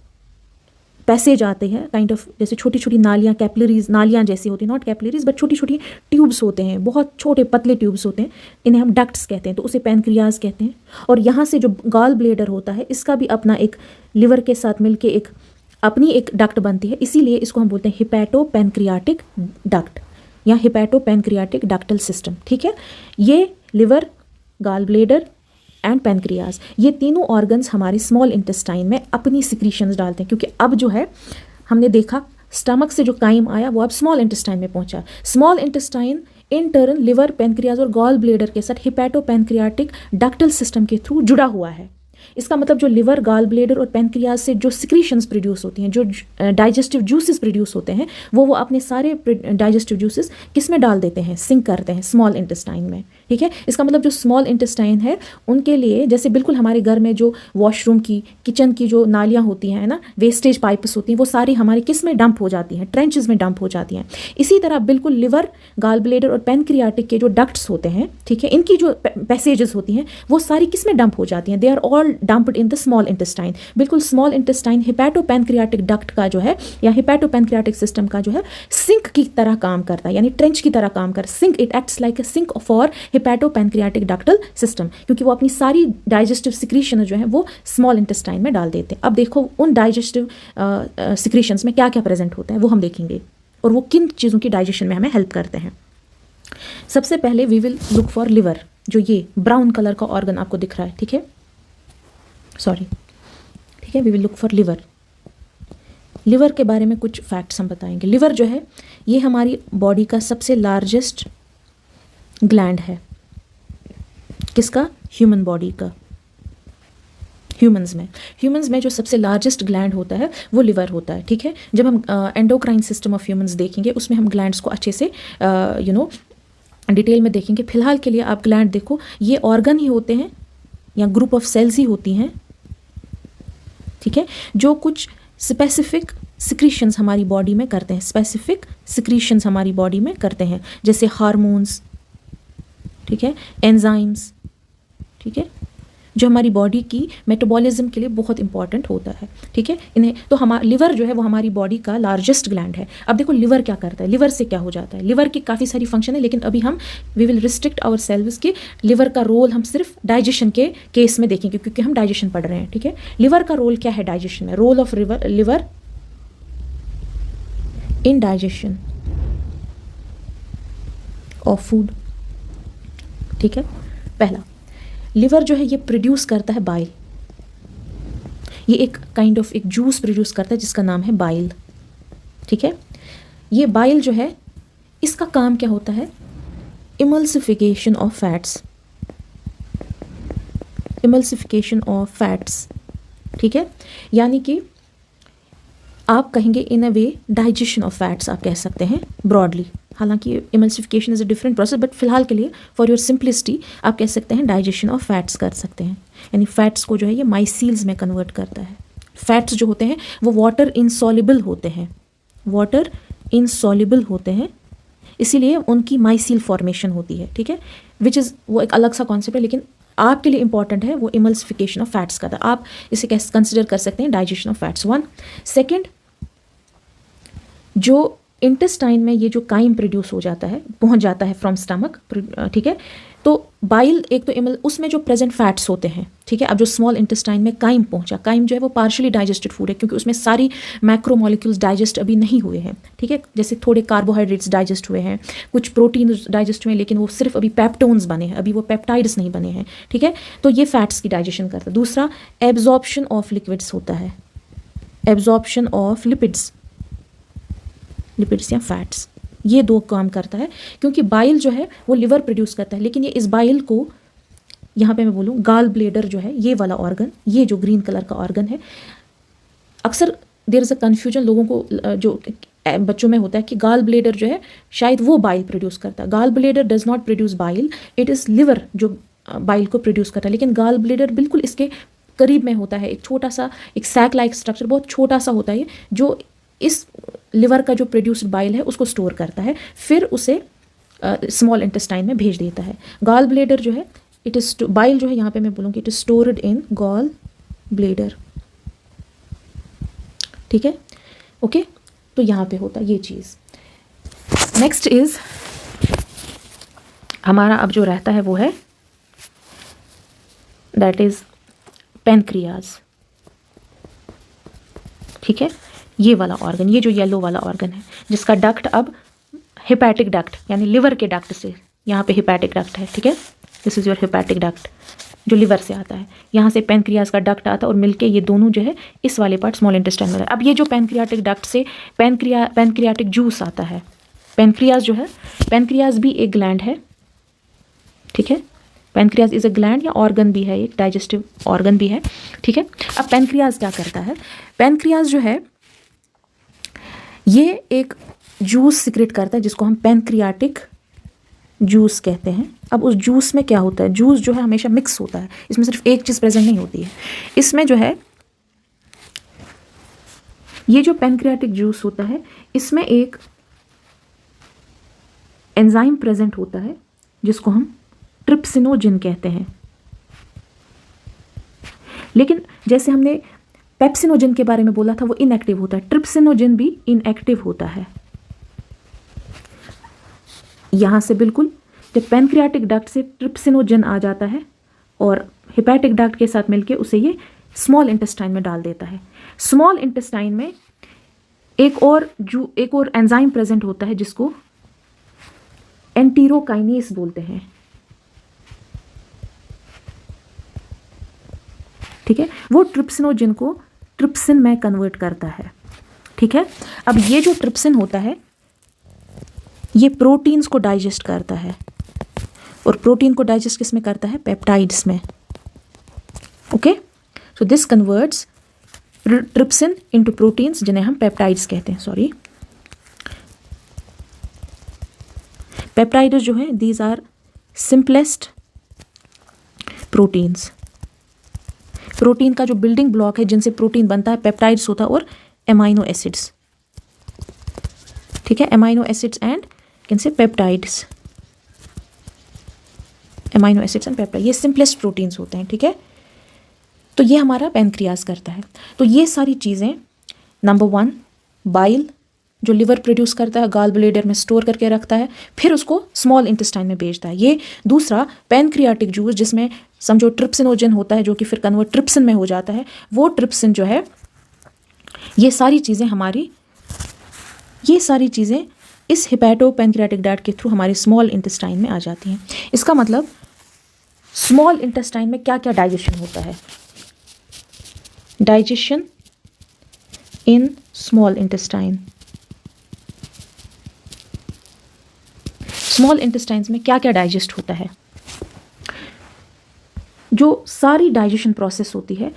पैसेज आते हैं काइंड ऑफ जैसे छोटी छोटी नालियाँ, कैपिलरीज, नालियाँ जैसी होती हैं, नॉट कैपिलरीज बट छोटी छोटी ट्यूब्स होते हैं, बहुत छोटे पतले ट्यूब्स होते हैं, इन्हें हम डक्ट्स कहते हैं, तो उसे पैनक्रियाज कहते हैं। और यहाँ से जो गॉल ब्लेडर होता है इसका भी अपना एक लिवर के साथ मिलके एक अपनी एक डक्ट बनती है, इसीलिए इसको हम बोलते हैं हिपैटो पैनक्रियाटिक डक्ट या हिपैटो पैनक्रियाटिक डक्टल सिस्टम, ठीक है। ये liver, gall bladder and pancreas, ये तीनों ऑर्गन्स हमारे स्मॉल इंटेस्टाइन में अपनी सिक्रीशंस डालते हैं, क्योंकि अब जो है हमने देखा स्टमक से जो काइम आया वो अब स्मॉल इंटेस्टाइन में पहुंचा। Small intestine in turn liver, pancreas और गॉल ब्लेडर के साथ हिपैटो पैनक्रियाटिक डक्टल सिस्टम के थ्रू जुड़ा हुआ है। इसका मतलब जो लिवर, गॉल ब्लेडर और पैनक्रियाज से जो सिक्रीशंस प्रोड्यूस होती हैं, जो डाइजेस्टिव जूसेस प्रोड्यूस होते हैं, वो अपने सारे डाइजेस्टिव जूसेस किस में डाल देते हैं, सिंक करते हैं स्मॉल इंटेस्टाइन में, ठीक है। इसका मतलब जो स्मॉल इंटेस्टाइन है उनके लिए जैसे बिल्कुल हमारे घर में जो वॉशरूम की, किचन की जो नालियाँ होती हैं ना, वेस्टेज पाइप्स होती हैं, वो सारी हमारे किस में डंप हो जाती हैं, ट्रेंचेस में डंप हो जाती हैं। इसी तरह बिल्कुल लिवर, गॉल ब्लेडर और पैनक्रियाटिक के जो डक्ट्स होते हैं, ठीक है, इनकी जो पैसेजेस होती हैं वो सारी किस में डंप हो जाती हैं, they are all dumped in the small intestine. बिल्कुल small intestine hepato pancreatic duct का जो है या हिपैटो पैनक्रियाटिक सिस्टम का जो है सिंक की तरह काम करता है, यानी ट्रेंच की तरह काम करता है। Sink, it acts like a sink for hepato pancreatic ductal system, क्योंकि वो अपनी सारी डाइजेस्टिव सिक्रीशन जो है वो स्मॉल इंटेस्टाइन में डाल देते हैं। अब देखो उन डाइजेस्टिव सिक्रीशंस में क्या क्या प्रेजेंट होता है वो हम देखेंगे और वो किन चीज़ों की डाइजेशन में हमें हेल्प करते हैं। सबसे पहले we will look for liver, जो ये ब्राउन कलर का ऑर्गन आपको दिख रहा है, ठीक है, सॉरी, ठीक है, we will look for liver. Liver के बारे में कुछ फैक्ट्स हम बताएंगे। लिवर जो है ये हमारी बॉडी का सबसे लार्जेस्ट ग्लैंड है। किसका? ह्यूमन बॉडी का। ह्यूमंस में जो सबसे लार्जेस्ट ग्लैंड होता है वो लिवर होता है, ठीक है। जब हम एंडोक्राइन सिस्टम ऑफ ह्यूमंस देखेंगे उसमें हम ग्लैंड्स को अच्छे से डिटेल में देखेंगे। फिलहाल के लिए आप ग्लैंड देखो, ये ऑर्गन ही होते हैं या ग्रुप ऑफ सेल्स ही होती हैं, ठीक है, जो कुछ स्पेसिफिक सिक्रीशंस हमारी बॉडी में करते हैं, स्पेसिफिक सिक्रीशंस हमारी बॉडी में करते हैं, जैसे हार्मोन्स, ठीक है, एंजाइम्स, ठीक है, जो हमारी बॉडी की मेटाबॉलिज्म के लिए बहुत इंपॉर्टेंट होता है, ठीक है। इन्हें तो हमारा लिवर जो है वो हमारी बॉडी का लार्जेस्ट ग्लैंड है। अब देखो लिवर क्या करता है, लिवर से क्या हो जाता है। लिवर की काफ़ी सारी फंक्शन है, लेकिन अभी हम वी विल रिस्ट्रिक्ट आवर सेल्व्स कि लिवर का रोल हम सिर्फ डाइजेशन के केस में देखेंगे, क्योंकि हम डाइजेशन पढ़ रहे हैं, ठीक है। लिवर का रोल क्या है डाइजेशन में? Role of liver in digestion of food, ठीक है। पहला, लिवर जो है ये प्रोड्यूस करता है बाइल। ये एक काइंड ऑफ एक जूस प्रोड्यूस करता है जिसका नाम है बाइल, ठीक है। ये बाइल जो है इसका काम क्या होता है? Emulsification of fats, emulsification of fats, ठीक है। यानी कि आप कहेंगे इन अ वे डाइजेशन ऑफ फैट्स आप कह सकते हैं ब्रॉडली। हालांकि emulsification is a different process, but फिलहाल के लिए फॉर योर सिंपलिसिटी आप कह सकते हैं डाइजेशन ऑफ फैट्स कर सकते हैं। यानी फैट्स को जो है ये माइसील्स में कन्वर्ट करता है। फैट्स जो होते हैं वो वाटर इनसॉल्युबल होते हैं, वाटर इनसॉल्युबल होते हैं, इसीलिए उनकी माइसील फॉर्मेशन होती है, ठीक है। विच इज़ वो एक अलग सा कॉन्सेप्ट है, लेकिन आपके लिए इंपॉर्टेंट है वो इमल्सिफिकेशन ऑफ फैट्स का था। आप इसे कैसे कंसिडर कर सकते हैं digestion of fats. One second, जो इंटेस्टाइन में ये जो काइम प्रोड्यूस हो जाता है, पहुंच जाता है फ्रॉम स्टमक, ठीक है। तो बाइल एक तो उसमें जो प्रेजेंट फैट्स होते हैं, ठीक है। अब जो स्मॉल इंटेस्टाइन में काइम पहुंचा, काइम जो है वो पार्शियली डाइजेस्टेड फूड है, क्योंकि उसमें सारी मैक्रो मॉलिक्यूल्स डाइजेस्ट अभी नहीं हुए हैं, ठीक है। जैसे थोड़े कार्बोहाइड्रेट्स डाइजेस्ट हुए हैं, कुछ प्रोटीन डाइजेस्ट हुए हैं, लेकिन वो सिर्फ अभी पेप्टोन्स बने हैं, अभी वो पेप्टाइड्स नहीं बने हैं, ठीक है। तो ये फैट्स की डाइजेशन करता है। दूसरा, एब्जॉर्प्शन ऑफ लिक्विड्स होता है, एब्जॉर्प्शन ऑफ लिपिड्स या फैट्स, ये दो काम करता है, क्योंकि बाइल जो है वो लिवर प्रोड्यूस करता है, लेकिन ये इस बाइल को, यहाँ पे मैं बोलूँ गाल ब्लेडर जो है ये वाला ऑर्गन, ये जो ग्रीन कलर का ऑर्गन है, अक्सर देयर इज़ अ कन्फ्यूजन लोगों को जो बच्चों में होता है कि गाल ब्लेडर जो है शायद वो बाइल प्रोड्यूस करता है। Gall bladder does not produce bile, it is liver जो बाइल को प्रोड्यूस करता है, लेकिन गाल ब्लेडर बिल्कुल इसके करीब में होता है। एक छोटा सा, एक सैक लाइक स्ट्रक्चर, बहुत छोटा सा होता है, जो इस लिवर का जो प्रोड्यूस्ड बाइल है उसको स्टोर करता है, फिर उसे स्मॉल इंटेस्टाइन में भेज देता है। गॉल ब्लेडर जो है, इट इज बाइल जो है यहाँ पे मैं बोलूँगी it is stored in gall bladder, ठीक है, ओके। तो यहाँ पे होता है ये चीज़। नेक्स्ट इज हमारा अब जो रहता है वो है दैट इज पैनक्रियाज, ठीक है। ये वाला ऑर्गन, ये जो येलो वाला ऑर्गन है, जिसका डक्ट अब हिपैटिक डक्ट यानी लिवर के डक्ट से, यहाँ पे हिपैटिक डक्ट है, ठीक है। This is your hepatic duct जो लिवर से आता है, यहाँ से पैनक्रियाज का डक्ट आता है और मिलके ये दोनों जो है इस वाले पार्ट स्मॉल इंटेस्टाइन में है। अब ये जो पैनक्रियाटिक डक्ट से पैनक्रियाटिक जूस आता है, पैनक्रियाज जो है, पैनक्रियाज भी एक ग्लैंड है, ठीक है। पैनक्रियाज इज अ ग्लैंड या ऑर्गन भी है, एक डाइजेस्टिव ऑर्गन भी है, ठीक है। अब पैनक्रियाज क्या करता है? पैनक्रियाज जो है ये एक जूस सिक्रेट करता है जिसको हम पैनक्रियाटिक जूस कहते हैं। अब उस जूस में क्या होता है? जूस जो है हमेशा मिक्स होता है, इसमें सिर्फ एक चीज़ प्रेजेंट नहीं होती है। इसमें जो है ये जो पैनक्रियाटिक जूस होता है इसमें एक एंजाइम प्रेजेंट होता है जिसको हम ट्रिप्सिनोजिन कहते हैं। लेकिन जैसे हमने पेप्सिनोजिन के बारे में बोला था वो इनएक्टिव होता है, ट्रिप्सिनोजिन भी इनएक्टिव होता है। यहाँ से बिल्कुल जब पैनक्रियाटिक डक्ट से ट्रिप्सिनोजिन आ जाता है और हिपैटिक डक्ट के साथ मिलके उसे ये स्मॉल इंटेस्टाइन में डाल देता है। स्मॉल इंटेस्टाइन में एक और एंजाइम प्रेजेंट होता है जिसको एंटीरोकाइनेस बोलते हैं, ठीक है। वो ट्रिप्सिनोजिन को ट्रिप्सिन में कन्वर्ट करता है, ठीक है। अब ये जो ट्रिप्सिन होता है ये प्रोटीन्स को डाइजेस्ट करता है, और प्रोटीन को डाइजेस्ट किस में करता है? पेप्टाइड्स में। Okay, so this converts trypsin into proteins जिन्हें हम पेप्टाइड्स कहते हैं। सॉरी, पेप्टाइड्स जो है these are simplest proteins. Protein का जो बिल्डिंग ब्लॉक है जिनसे प्रोटीन बनता है पेप्टाइड्स होता है और एमाइनो एसिड्स। ठीक है, amino acids and can say peptides, amino acids and peptide, ये सिंपलेस्ट प्रोटीन्स होते हैं। ठीक है, तो ये हमारा पैनक्रियाज करता है। तो ये सारी चीज़ें, नंबर 1 बाइल जो लिवर प्रोड्यूस करता है, गाल ब्लेडर में स्टोर करके रखता है, फिर उसको स्मॉल इंटेस्टाइन में भेजता है। ये दूसरा पैनक्रियाटिक जूस जिसमें समझो ट्रिप्सिनोजन होता है जो कि फिर कन्वर्ट ट्रिप्सिन में हो जाता है। वो ट्रिप्सिन जो है, ये सारी चीज़ें इस हिपैटो पैनक्रियाटिक डक्ट के थ्रू हमारे स्मॉल इंटेस्टाइन में आ जाती हैं। इसका मतलब स्मॉल इंटेस्टाइन में क्या क्या डाइजेशन होता है? Digestion in small intestine, small intestines में क्या क्या डाइजेस्ट होता है? जो सारी डाइजेशन प्रोसेस होती है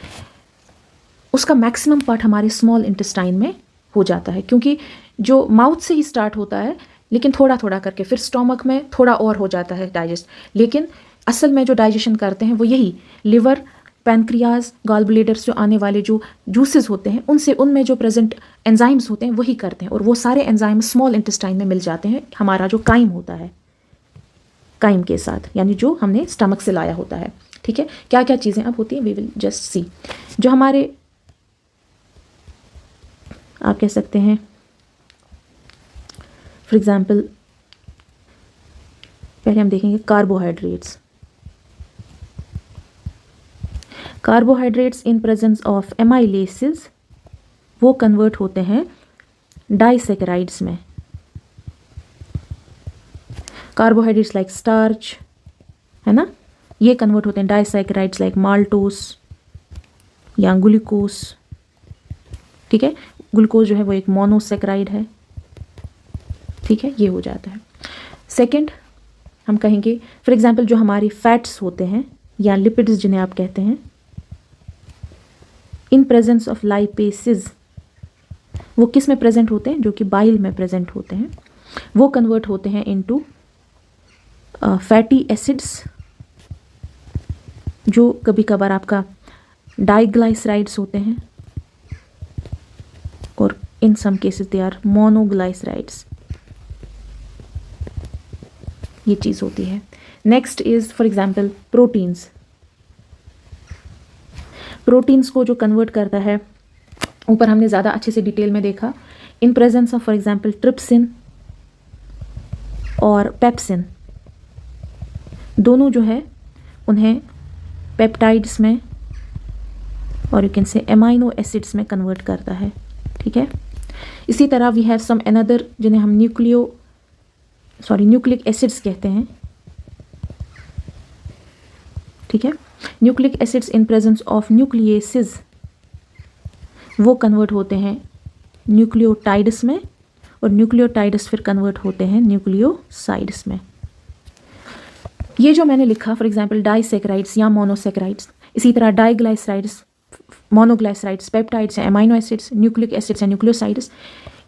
उसका मैक्सिमम पार्ट हमारे स्मॉल इंटेस्टाइन में हो जाता है, क्योंकि जो माउथ से ही स्टार्ट होता है लेकिन थोड़ा थोड़ा करके फिर स्टोमक में थोड़ा और हो जाता है डाइजेस्ट, लेकिन असल में जो डाइजेशन करते हैं वो यही लिवर, पैनक्रियाज, गॉल ब्लेडर से आने वाले जो जूसेस होते हैं उनमें जो प्रेजेंट एंजाइम्स होते हैं वही करते हैं, और वो सारे एंजाइम स्मॉल इंटेस्टाइन में मिल जाते हैं हमारा जो काइम होता है, काइम के साथ, यानी जो हमने स्टमक से लाया होता है। ठीक है, क्या क्या चीज़ें अब होती हैं वी विल जस्ट सी। जो हमारे आप कह सकते हैं फॉर एग्जाम्पल, पहले हम देखेंगे carbohydrates. Carbohydrates in presence of amylases वो कन्वर्ट होते हैं डाइसेकेराइड्स में। कार्बोहाइड्रेट्स लाइक स्टार्च है ना, ये कन्वर्ट होते हैं डाइसेकेराइड्स लाइक माल्टोस या ग्लूकोस। ठीक है, ग्लूकोज जो है वो एक मोनोसेकेराइड है। ठीक है, ये हो जाता है। सेकंड हम कहेंगे फॉर एग्जांपल जो हमारी फैट्स होते हैं या लिपिड्स जिन्हें आप कहते हैं, इन प्रेजेंस ऑफ लाइपेसिस वो किस में प्रेजेंट होते हैं? जो कि बाइल में प्रेजेंट होते हैं। वो कन्वर्ट होते हैं इनटू फैटी एसिड्स, जो कभी कभार आपका डाइग्लाइसराइड्स होते हैं, और इन सम केसेस दे आर मोनोग्लाइसराइड्स। ये चीज़ होती है। Next is for example proteins. Proteins को जो कन्वर्ट करता है, ऊपर हमने ज़्यादा अच्छे से डिटेल में देखा, इन presence of for example trypsin और पेप्सिन, दोनों जो है उन्हें पेप्टाइड्स में और यू कैन से एमाइनो एसिड्स में कन्वर्ट करता है। ठीक है, इसी तरह वी हैव सम अनदर जिन्हें हम न्यूक्लिक एसिड्स कहते हैं। ठीक है, nucleic acids in presence of nucleases वो कन्वर्ट होते हैं न्यूक्लियोटाइड्स में, और न्यूक्लियोटाइड्स फिर कन्वर्ट होते हैं न्यूक्लियोसाइड्स में। ये जो मैंने लिखा फॉर एग्जांपल डाइसेकेराइड्स या मोनोसेकेराइड्स, इसी तरह डाइग्लाइसराइड्स, मोनोग्लाइसराइड्स, पेप्टाइड्स हैं, अमाइनो एसिड्स, न्यूक्लिक एसिड्स हैं, न्यूक्लियोसाइड्स,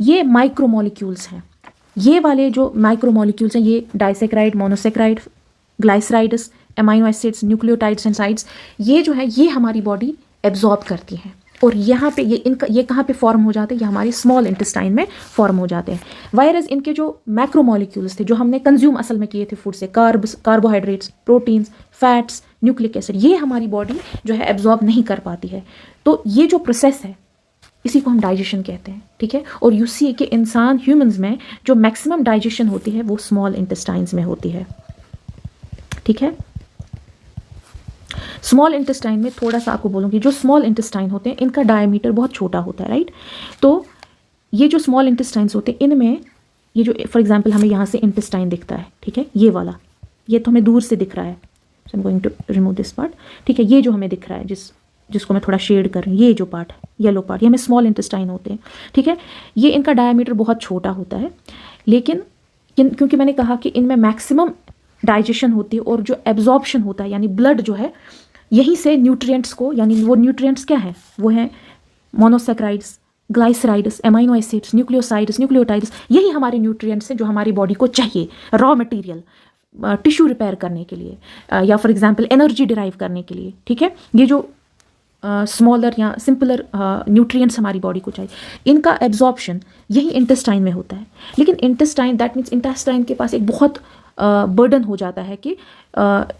ये माइक्रोमोलिक्यूल्स हैं। ये वाले जो माइक्रोमोलिक्यूल्स हैं ये disaccharide, monosaccharide, glycerides, amino acids, nucleotides and sides, ये जो है ये हमारी बॉडी एब्जॉर्ब करती है, और यहाँ पे ये कहाँ पे फॉर्म हो जाते हैं? ये हमारे स्मॉल इंटेस्टाइन में फॉर्म हो जाते हैं। वायरस इनके जो मैक्रोमोलिक्यूल्स थे जो हमने कंज्यूम असल में किए थे फूड से, carbohydrates, proteins, fats, nucleic acid, ये हमारी बॉडी जो है एब्जॉर्ब नहीं कर पाती है। तो ये जो प्रोसेस है इसी को हम डाइजेशन कहते हैं। ठीक है, और यू सी कि इंसान ह्यूमंस में जो मैक्सिमम डाइजेशन होती है वो स्मॉल इंटेस्टाइन्स में होती है। ठीक है, स्मॉल इंटेस्टाइन में थोड़ा सा आपको बोलूँगी, जो स्मॉल इंटेस्टाइन होते हैं इनका डायमीटर बहुत छोटा होता है, राइट। तो ये जो स्मॉल इंटेस्टाइन्स होते हैं इनमें ये जो फॉर एग्जांपल हमें यहाँ से इंटेस्टाइन दिखता है, ठीक है, ये वाला, ये तो हमें दूर से दिख रहा है, so I am going to remove this part. ठीक है, ये जो हमें दिख रहा है जिस जिसको मैं थोड़ा शेड कर रही हूँ, ये जो पार्ट है येलो पार्ट, ये हमें स्मॉल इंटेस्टाइन होते हैं, ठीक है। ये इनका डायमीटर बहुत छोटा होता है, लेकिन क्योंकि मैंने कहा कि इनमें मैक्सिमम डाइजेशन होती है और जो एब्जॉर्प्शन होता है यानी ब्लड जो है यहीं से न्यूट्रिएंट्स को, यानी वो न्यूट्रिएंट्स क्या है, वो हैं monosaccharides, glycerides, amino acids, nucleosides, nucleotides, यही हमारे न्यूट्रिएंट्स हैं जो हमारी बॉडी को चाहिए, रॉ मटेरियल टिश्यू रिपेयर करने के लिए या फॉर एग्जांपल एनर्जी डिराइव करने के लिए, ठीक है। ये जो स्मॉलर या सिंपलर न्यूट्रिएंट्स हमारी बॉडी को चाहिए, इनका एब्जॉर्प्शन यही इंटेस्टाइन में होता है। लेकिन इंटेस्टाइन, दैट मीन्स इंटेस्टाइन के पास एक बहुत बर्डन हो जाता है कि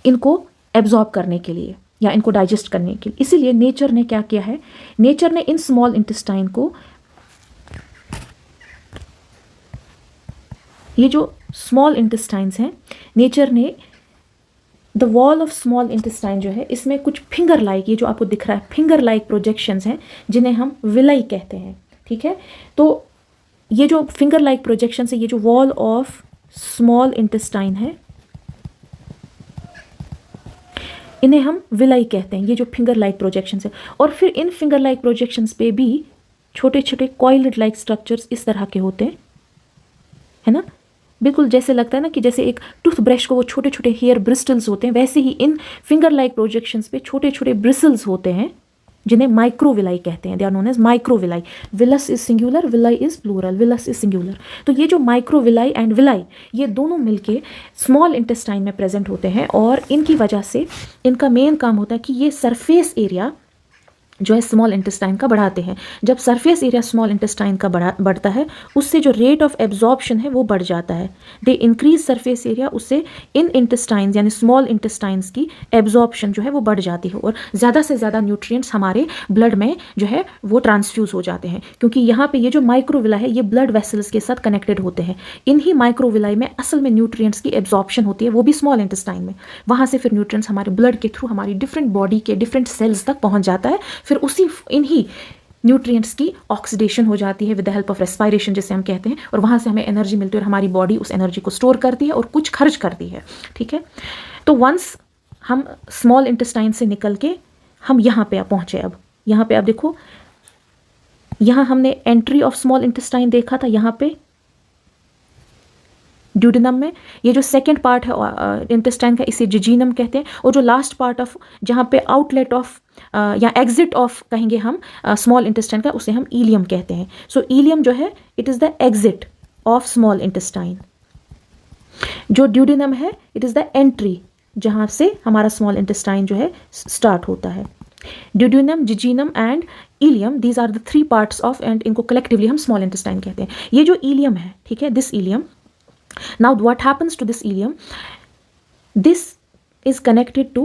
इनको एब्जॉर्ब करने के लिए या इनको डाइजेस्ट करने के लिए। इसीलिए नेचर ने क्या किया है, नेचर ने इन स्मॉल इंटेस्टाइन को, ये जो स्मॉल इंटेस्टाइन्स हैं, नेचर ने the wall of small intestine जो है इसमें कुछ फिंगर लाइक, ये जो आपको दिख रहा है फिंगर लाइक प्रोजेक्शंस हैं जिन्हें हम विलाई कहते हैं, ठीक है। तो ये जो फिंगर लाइक प्रोजेक्शंस है, ये जो वॉल ऑफ स्मॉल इंटेस्टाइन है, इन्हें हम विलाई कहते हैं, ये जो फिंगर लाइक प्रोजेक्शंस है। और फिर इन फिंगर लाइक प्रोजेक्शंस पे भी छोटे छोटे कॉइल्ड लाइक स्ट्रक्चर्स इस तरह के होते हैं, है ना। बिल्कुल जैसे लगता है ना कि जैसे एक टूथब्रश को वो छोटे छोटे हेयर ब्रिस्टल्स होते हैं, वैसे ही इन फिंगर लाइक प्रोजेक्शंस पे छोटे छोटे ब्रिसल्स होते हैं जिन्हें माइक्रोविलाई कहते हैं। They are known as microvilli. Villus is singular, villi is plural, villus is singular. तो ये जो माइक्रोविलाई एंड विलाई, ये दोनों मिलके स्मॉल इंटेस्टाइन में प्रेजेंट होते हैं और इनकी वजह से इनका मेन काम होता है कि ये सरफेस एरिया जो है स्मॉल इंटेस्टाइन का बढ़ाते हैं। जब सरफेस एरिया स्मॉल इंटेस्टाइन का बढ़ता है, उससे जो रेट ऑफ एब्जॉर्प्शन है वो बढ़ जाता है। दे इंक्रीज सरफेस एरिया, उससे इन इंटेस्टाइन्स यानी स्मॉल इंटेस्टाइन्स की एब्जॉर्प्शन जो है वो बढ़ जाती है और ज़्यादा से ज़्यादा न्यूट्रिएंट्स हमारे ब्लड में जो है वो ट्रांसफ्यूज हो जाते हैं। क्योंकि यहाँ पे ये जो माइक्रोविलाई है ये ब्लड वेसल्स के साथ कनेक्टेड होते हैं। इन्हीं माइक्रोविलाई में असल में न्यूट्रिएंट्स की एब्जॉर्प्शन होती है, वो भी स्मॉल इंटेस्टाइन में। वहाँ से फिर न्यूट्रिएंट्स हमारे ब्लड के थ्रू हमारी डिफरेंट बॉडी के डिफरेंट सेल्स तक पहुँच जाता है। फिर उसी इन्हीं न्यूट्रिएंट्स की ऑक्सीडेशन हो जाती है with the help of respiration जिसे हम कहते हैं, और वहाँ से हमें एनर्जी मिलती है और हमारी बॉडी उस एनर्जी को स्टोर करती है और कुछ खर्च करती है, ठीक है। तो वंस हम स्मॉल इंटेस्टाइन से निकल के हम यहाँ पे पहुँचे। अब यहाँ पे आप देखो, यहाँ हमने एंट्री ऑफ स्मॉल इंटेस्टाइन देखा था, यहाँ पे ड्यूडेनम में। ये जो सेकेंड पार्ट है इंटेस्टाइन का, इसे जिजीनम कहते हैं। और जो लास्ट पार्ट ऑफ जहाँ पे आउटलेट ऑफ या एग्जिट ऑफ कहेंगे हम स्मॉल इंटेस्टाइन का, उसे हम इलियम कहते हैं। सो इलियम जो है it is the exit of small intestine. जो ड्यूडेनम है इट इज़ द एंट्री जहाँ से हमारा स्मॉल इंटेस्टाइन जो है स्टार्ट होता है। Duodenum, jejunum and ileum, these are the three parts of, and इनको कलेक्टिवली हम स्मॉल इंटेस्टाइन कहते हैं। ये जो इलियम है, ठीक है, this ileum, now what happens to this ileum, this is connected to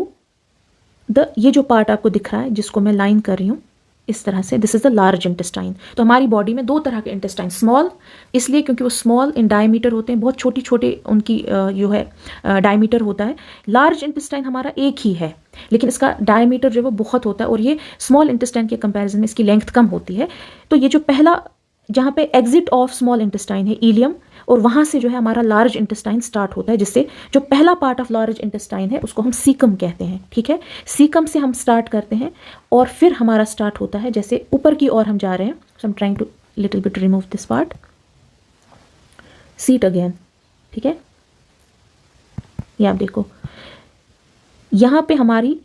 the, ये जो पार्ट आपको दिख रहा है जिसको मैं लाइन कर रही हूँ इस तरह से, this is the large intestine. तो हमारी बॉडी में दो तरह के इंटेस्टाइन, स्मॉल इसलिए क्योंकि वो स्मॉल इन डायमीटर होते हैं, बहुत छोटी छोटे उनकी जो है डायमीटर होता है। लार्ज इंटेस्टाइन हमारा एक ही है लेकिन इसका डायमीटर जो है वो बहुत होता है और ये स्मॉल इंटेस्टाइन के कंपैरिजन में इसकी लेंथ कम होती है। तो ये जो पहला जहाँ पे एग्जिट ऑफ स्मॉल इंटेस्टाइन है इलियम, और वहाँ से जो है हमारा लार्ज इंटेस्टाइन स्टार्ट होता है, जिससे जो पहला पार्ट ऑफ लार्ज इंटेस्टाइन है उसको हम सीकम कहते हैं, ठीक है। सीकम से हम स्टार्ट करते हैं और फिर हमारा स्टार्ट होता है जैसे ऊपर की ओर हम जा रहे हैं। So I am trying to little bit remove this part, see it again, ठीक है। ये आप देखो, यहाँ पे हमारी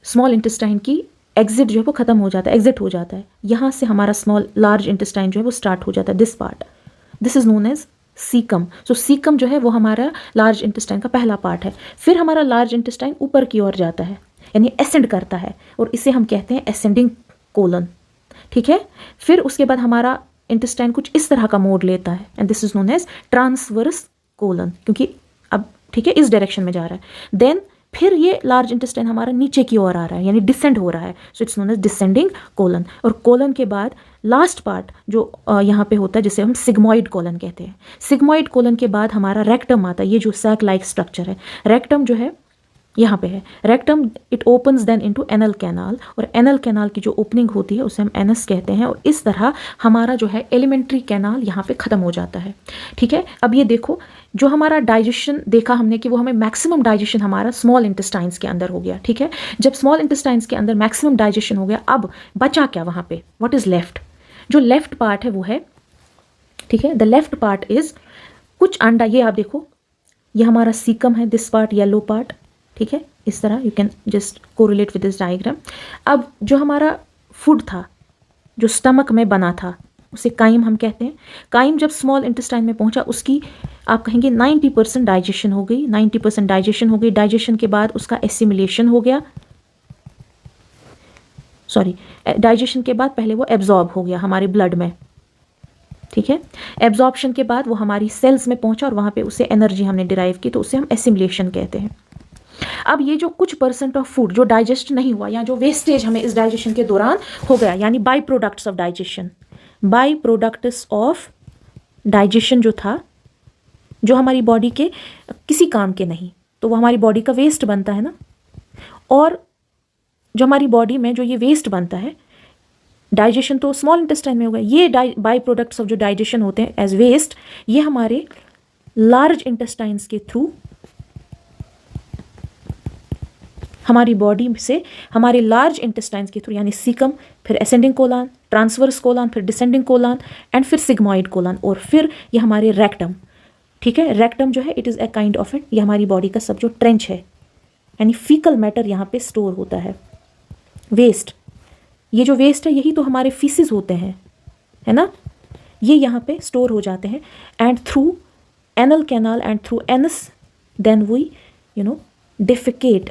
स्मॉल इंटेस्टाइन की एग्जिट जो है वो खत्म हो जाता है, एग्जिट हो जाता है। यहाँ से हमारा स्मॉल लार्ज इंटेस्टाइन जो है वो स्टार्ट हो जाता है, this part, this is known as caecum. So caecum जो है वो हमारा लार्ज इंटेस्टाइन का पहला पार्ट है। फिर हमारा लार्ज इंटेस्टाइन ऊपर की ओर जाता है यानी एसेंड करता है और इसे हम कहते हैं एसेंडिंग कोलन, ठीक है। फिर उसके बाद हमारा इंटेस्टाइन कुछ इस तरह का मोड लेता है and this is known as transverse colon, क्योंकि अब ठीक है इस डायरेक्शन में जा रहा है। देन फिर ये लार्ज इंटेस्टाइन हमारा नीचे की ओर आ रहा है यानी डिसेंड हो रहा है, so it's known as descending colon. और कोलन के बाद लास्ट पार्ट जो यहाँ पे होता है जिसे हम सिग्मॉइड कोलन कहते हैं। सिग्मॉइड कोलन के बाद हमारा रेक्टम आता है, ये जो सैक लाइक स्ट्रक्चर है। रेक्टम जो है यहाँ पे है rectum, it opens then into anal canal, और एनल कैनाल की जो ओपनिंग होती है उसे हम एनस कहते हैं, और इस तरह हमारा जो है एलिमेंट्री कैनाल यहाँ पे ख़त्म हो जाता है। ठीक है, अब ये देखो जो हमारा डाइजेशन देखा हमने कि वो हमें मैक्सिमम डाइजेशन हमारा स्मॉल इंटेस्टाइन्स के अंदर हो गया। ठीक है, जब स्मॉल इंटेस्टाइन्स के अंदर मैक्सिमम डाइजेशन हो गया, अब बचा क्या वहाँ पे, व्हाट इज़ लेफ्ट, जो लेफ्ट पार्ट है वो है, ठीक है, द लेफ्ट पार्ट इज़ कुछ अंडा, ये आप देखो ये हमारा सीकम है, दिस पार्ट येलो पार्ट। ठीक है, इस तरह you can just correlate with this diagram. अब जो हमारा फूड था जो स्टमक में बना था उसे काइम हम कहते हैं। काइम जब स्मॉल इंटेस्टाइन में पहुंचा उसकी आप कहेंगे 90% डाइजेशन हो गई, 90% डाइजेशन हो गई। डाइजेशन के बाद उसका एसिमिलेशन हो गया, सॉरी डाइजेशन के बाद पहले वो एब्जॉर्ब हो गया हमारे ब्लड में। ठीक है, एब्जॉर्प्शन के बाद वो हमारी सेल्स में पहुंचा और वहाँ पे उसे एनर्जी हमने डिराइव की, तो उसे हम एसिमिलेशन कहते हैं। अब ये जो कुछ % ऑफ फूड जो डाइजेस्ट नहीं हुआ या जो वेस्टेज हमें इस डाइजेशन के दौरान हो गया, यानी by products of digestion, by products of digestion जो था, जो हमारी बॉडी के किसी काम के नहीं, तो वो हमारी बॉडी का वेस्ट बनता है ना। और जो हमारी बॉडी में जो ये वेस्ट बनता है, डाइजेशन तो स्मॉल इंटेस्टाइन में होगा, ये बाई प्रोडक्ट्स ऑफ जो डाइजेशन होते हैं एज वेस्ट, ये हमारे लार्ज इंटेस्टाइन्स के थ्रू हमारी बॉडी से, हमारे लार्ज इंटेस्टाइन्स के थ्रू, यानी सीकम, फिर असेंडिंग कोलन, ट्रांसवर्स कोलन, फिर डिसेंडिंग कोलन एंड फिर सिग्मॉइड कोलन, और फिर ये हमारे रेक्टम। ठीक है, रेक्टम जो है it is a kind of it, ये हमारी बॉडी का सब जो ट्रेंच है, यानी फीकल मैटर यहाँ पे स्टोर होता है, वेस्ट। ये जो वेस्ट है यही तो हमारे फीसिस होते हैं, है ना, ये यहाँ पे स्टोर हो जाते हैं। And through anal canal and through anus then we defecate,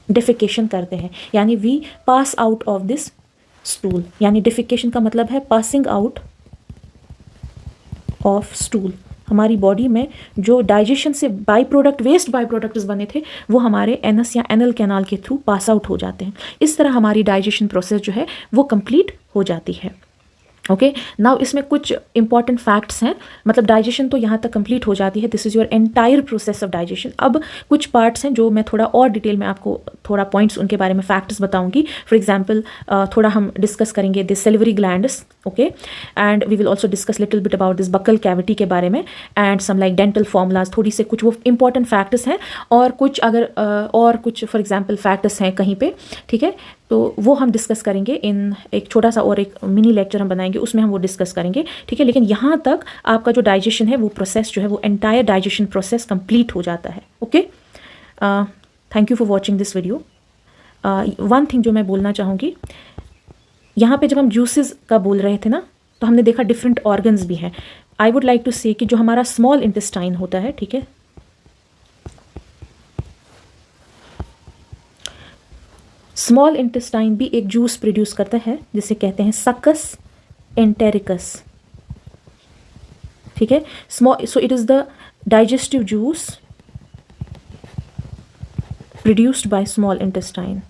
defecation करते हैं, यानी we pass out of this stool, यानी डिफिकेशन का मतलब है पासिंग आउट ऑफ स्टूल। हमारी बॉडी में जो डाइजेशन से by product, waste by products बने थे, वो हमारे एनस या एनल कैनाल के थ्रू पास आउट हो जाते हैं। इस तरह हमारी डाइजेशन प्रोसेस जो है वो कंप्लीट हो जाती है। ओके, नाउ इसमें कुछ इंपॉर्टेंट फैक्ट्स हैं, मतलब डाइजेशन तो यहाँ तक कंप्लीट हो जाती है, this is your entire process of digestion. अब कुछ पार्ट्स हैं जो मैं थोड़ा और डिटेल में आपको थोड़ा पॉइंट्स उनके बारे में फैक्ट्स बताऊंगी। फॉर एग्जांपल थोड़ा हम डिस्कस करेंगे this salivary glands, okay, and we will also discuss little bit about this buccal cavity के बारे में, and some like dental formulas, थोड़ी से कुछ वो इंपॉर्टेंट फैक्ट्स हैं, और कुछ अगर और कुछ फॉर एग्जांपल फैक्ट्स हैं कहीं पे, ठीक है, तो वो हम डिस्कस करेंगे इन एक छोटा सा और एक मिनी लेक्चर हम बनाएंगे, उसमें हम वो डिस्कस करेंगे। ठीक है, लेकिन यहाँ तक आपका जो डाइजेशन है वो प्रोसेस जो है वो एंटायर डाइजेशन प्रोसेस कंप्लीट हो जाता है। Okay, thank you for watching this video. One thing जो मैं बोलना चाहूँगी, यहाँ पे जब हम जूसेस का बोल रहे थे ना, तो हमने देखा डिफरेंट ऑर्गन्स भी हैं। आई वुड लाइक टू से कि जो हमारा स्मॉल इंटेस्टाइन होता है, ठीक है, स्मॉल इंटेस्टाइन भी एक जूस प्रोड्यूस करता है जिसे कहते हैं सक्कस एंटेरिकस। ठीक है, small, so it is the digestive juice produced by small intestine.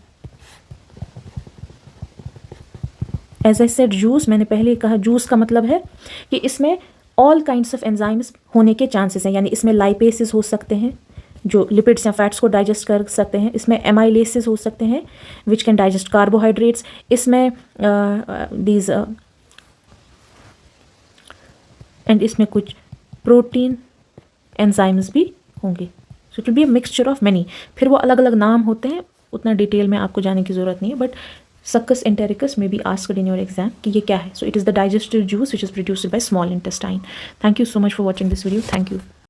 As I said juice, मैंने पहले कहा जूस का मतलब है कि इसमें ऑल काइंड्स ऑफ एंजाइम्स होने के चांसेस हैं, यानी इसमें लाइपेसेस हो सकते हैं जो लिपिड्स या फैट्स को डाइजेस्ट कर सकते हैं, इसमें एमाइलेसेस हो सकते हैं विच कैन डाइजेस्ट कार्बोहाइड्रेट्स, इसमें दीज एंड इसमें कुछ प्रोटीन एंजाइम्स भी होंगे। So it will be a mixture of many. फिर वो अलग अलग नाम होते हैं, उतना डिटेल में आपको जाने की ज़रूरत नहीं है, बट सक्कस एंटेरिकस में be asked in your exam कि ये क्या है। सो it is the digestive juice which is produced by small intestine. Thank you so much for watching this video. Thank you.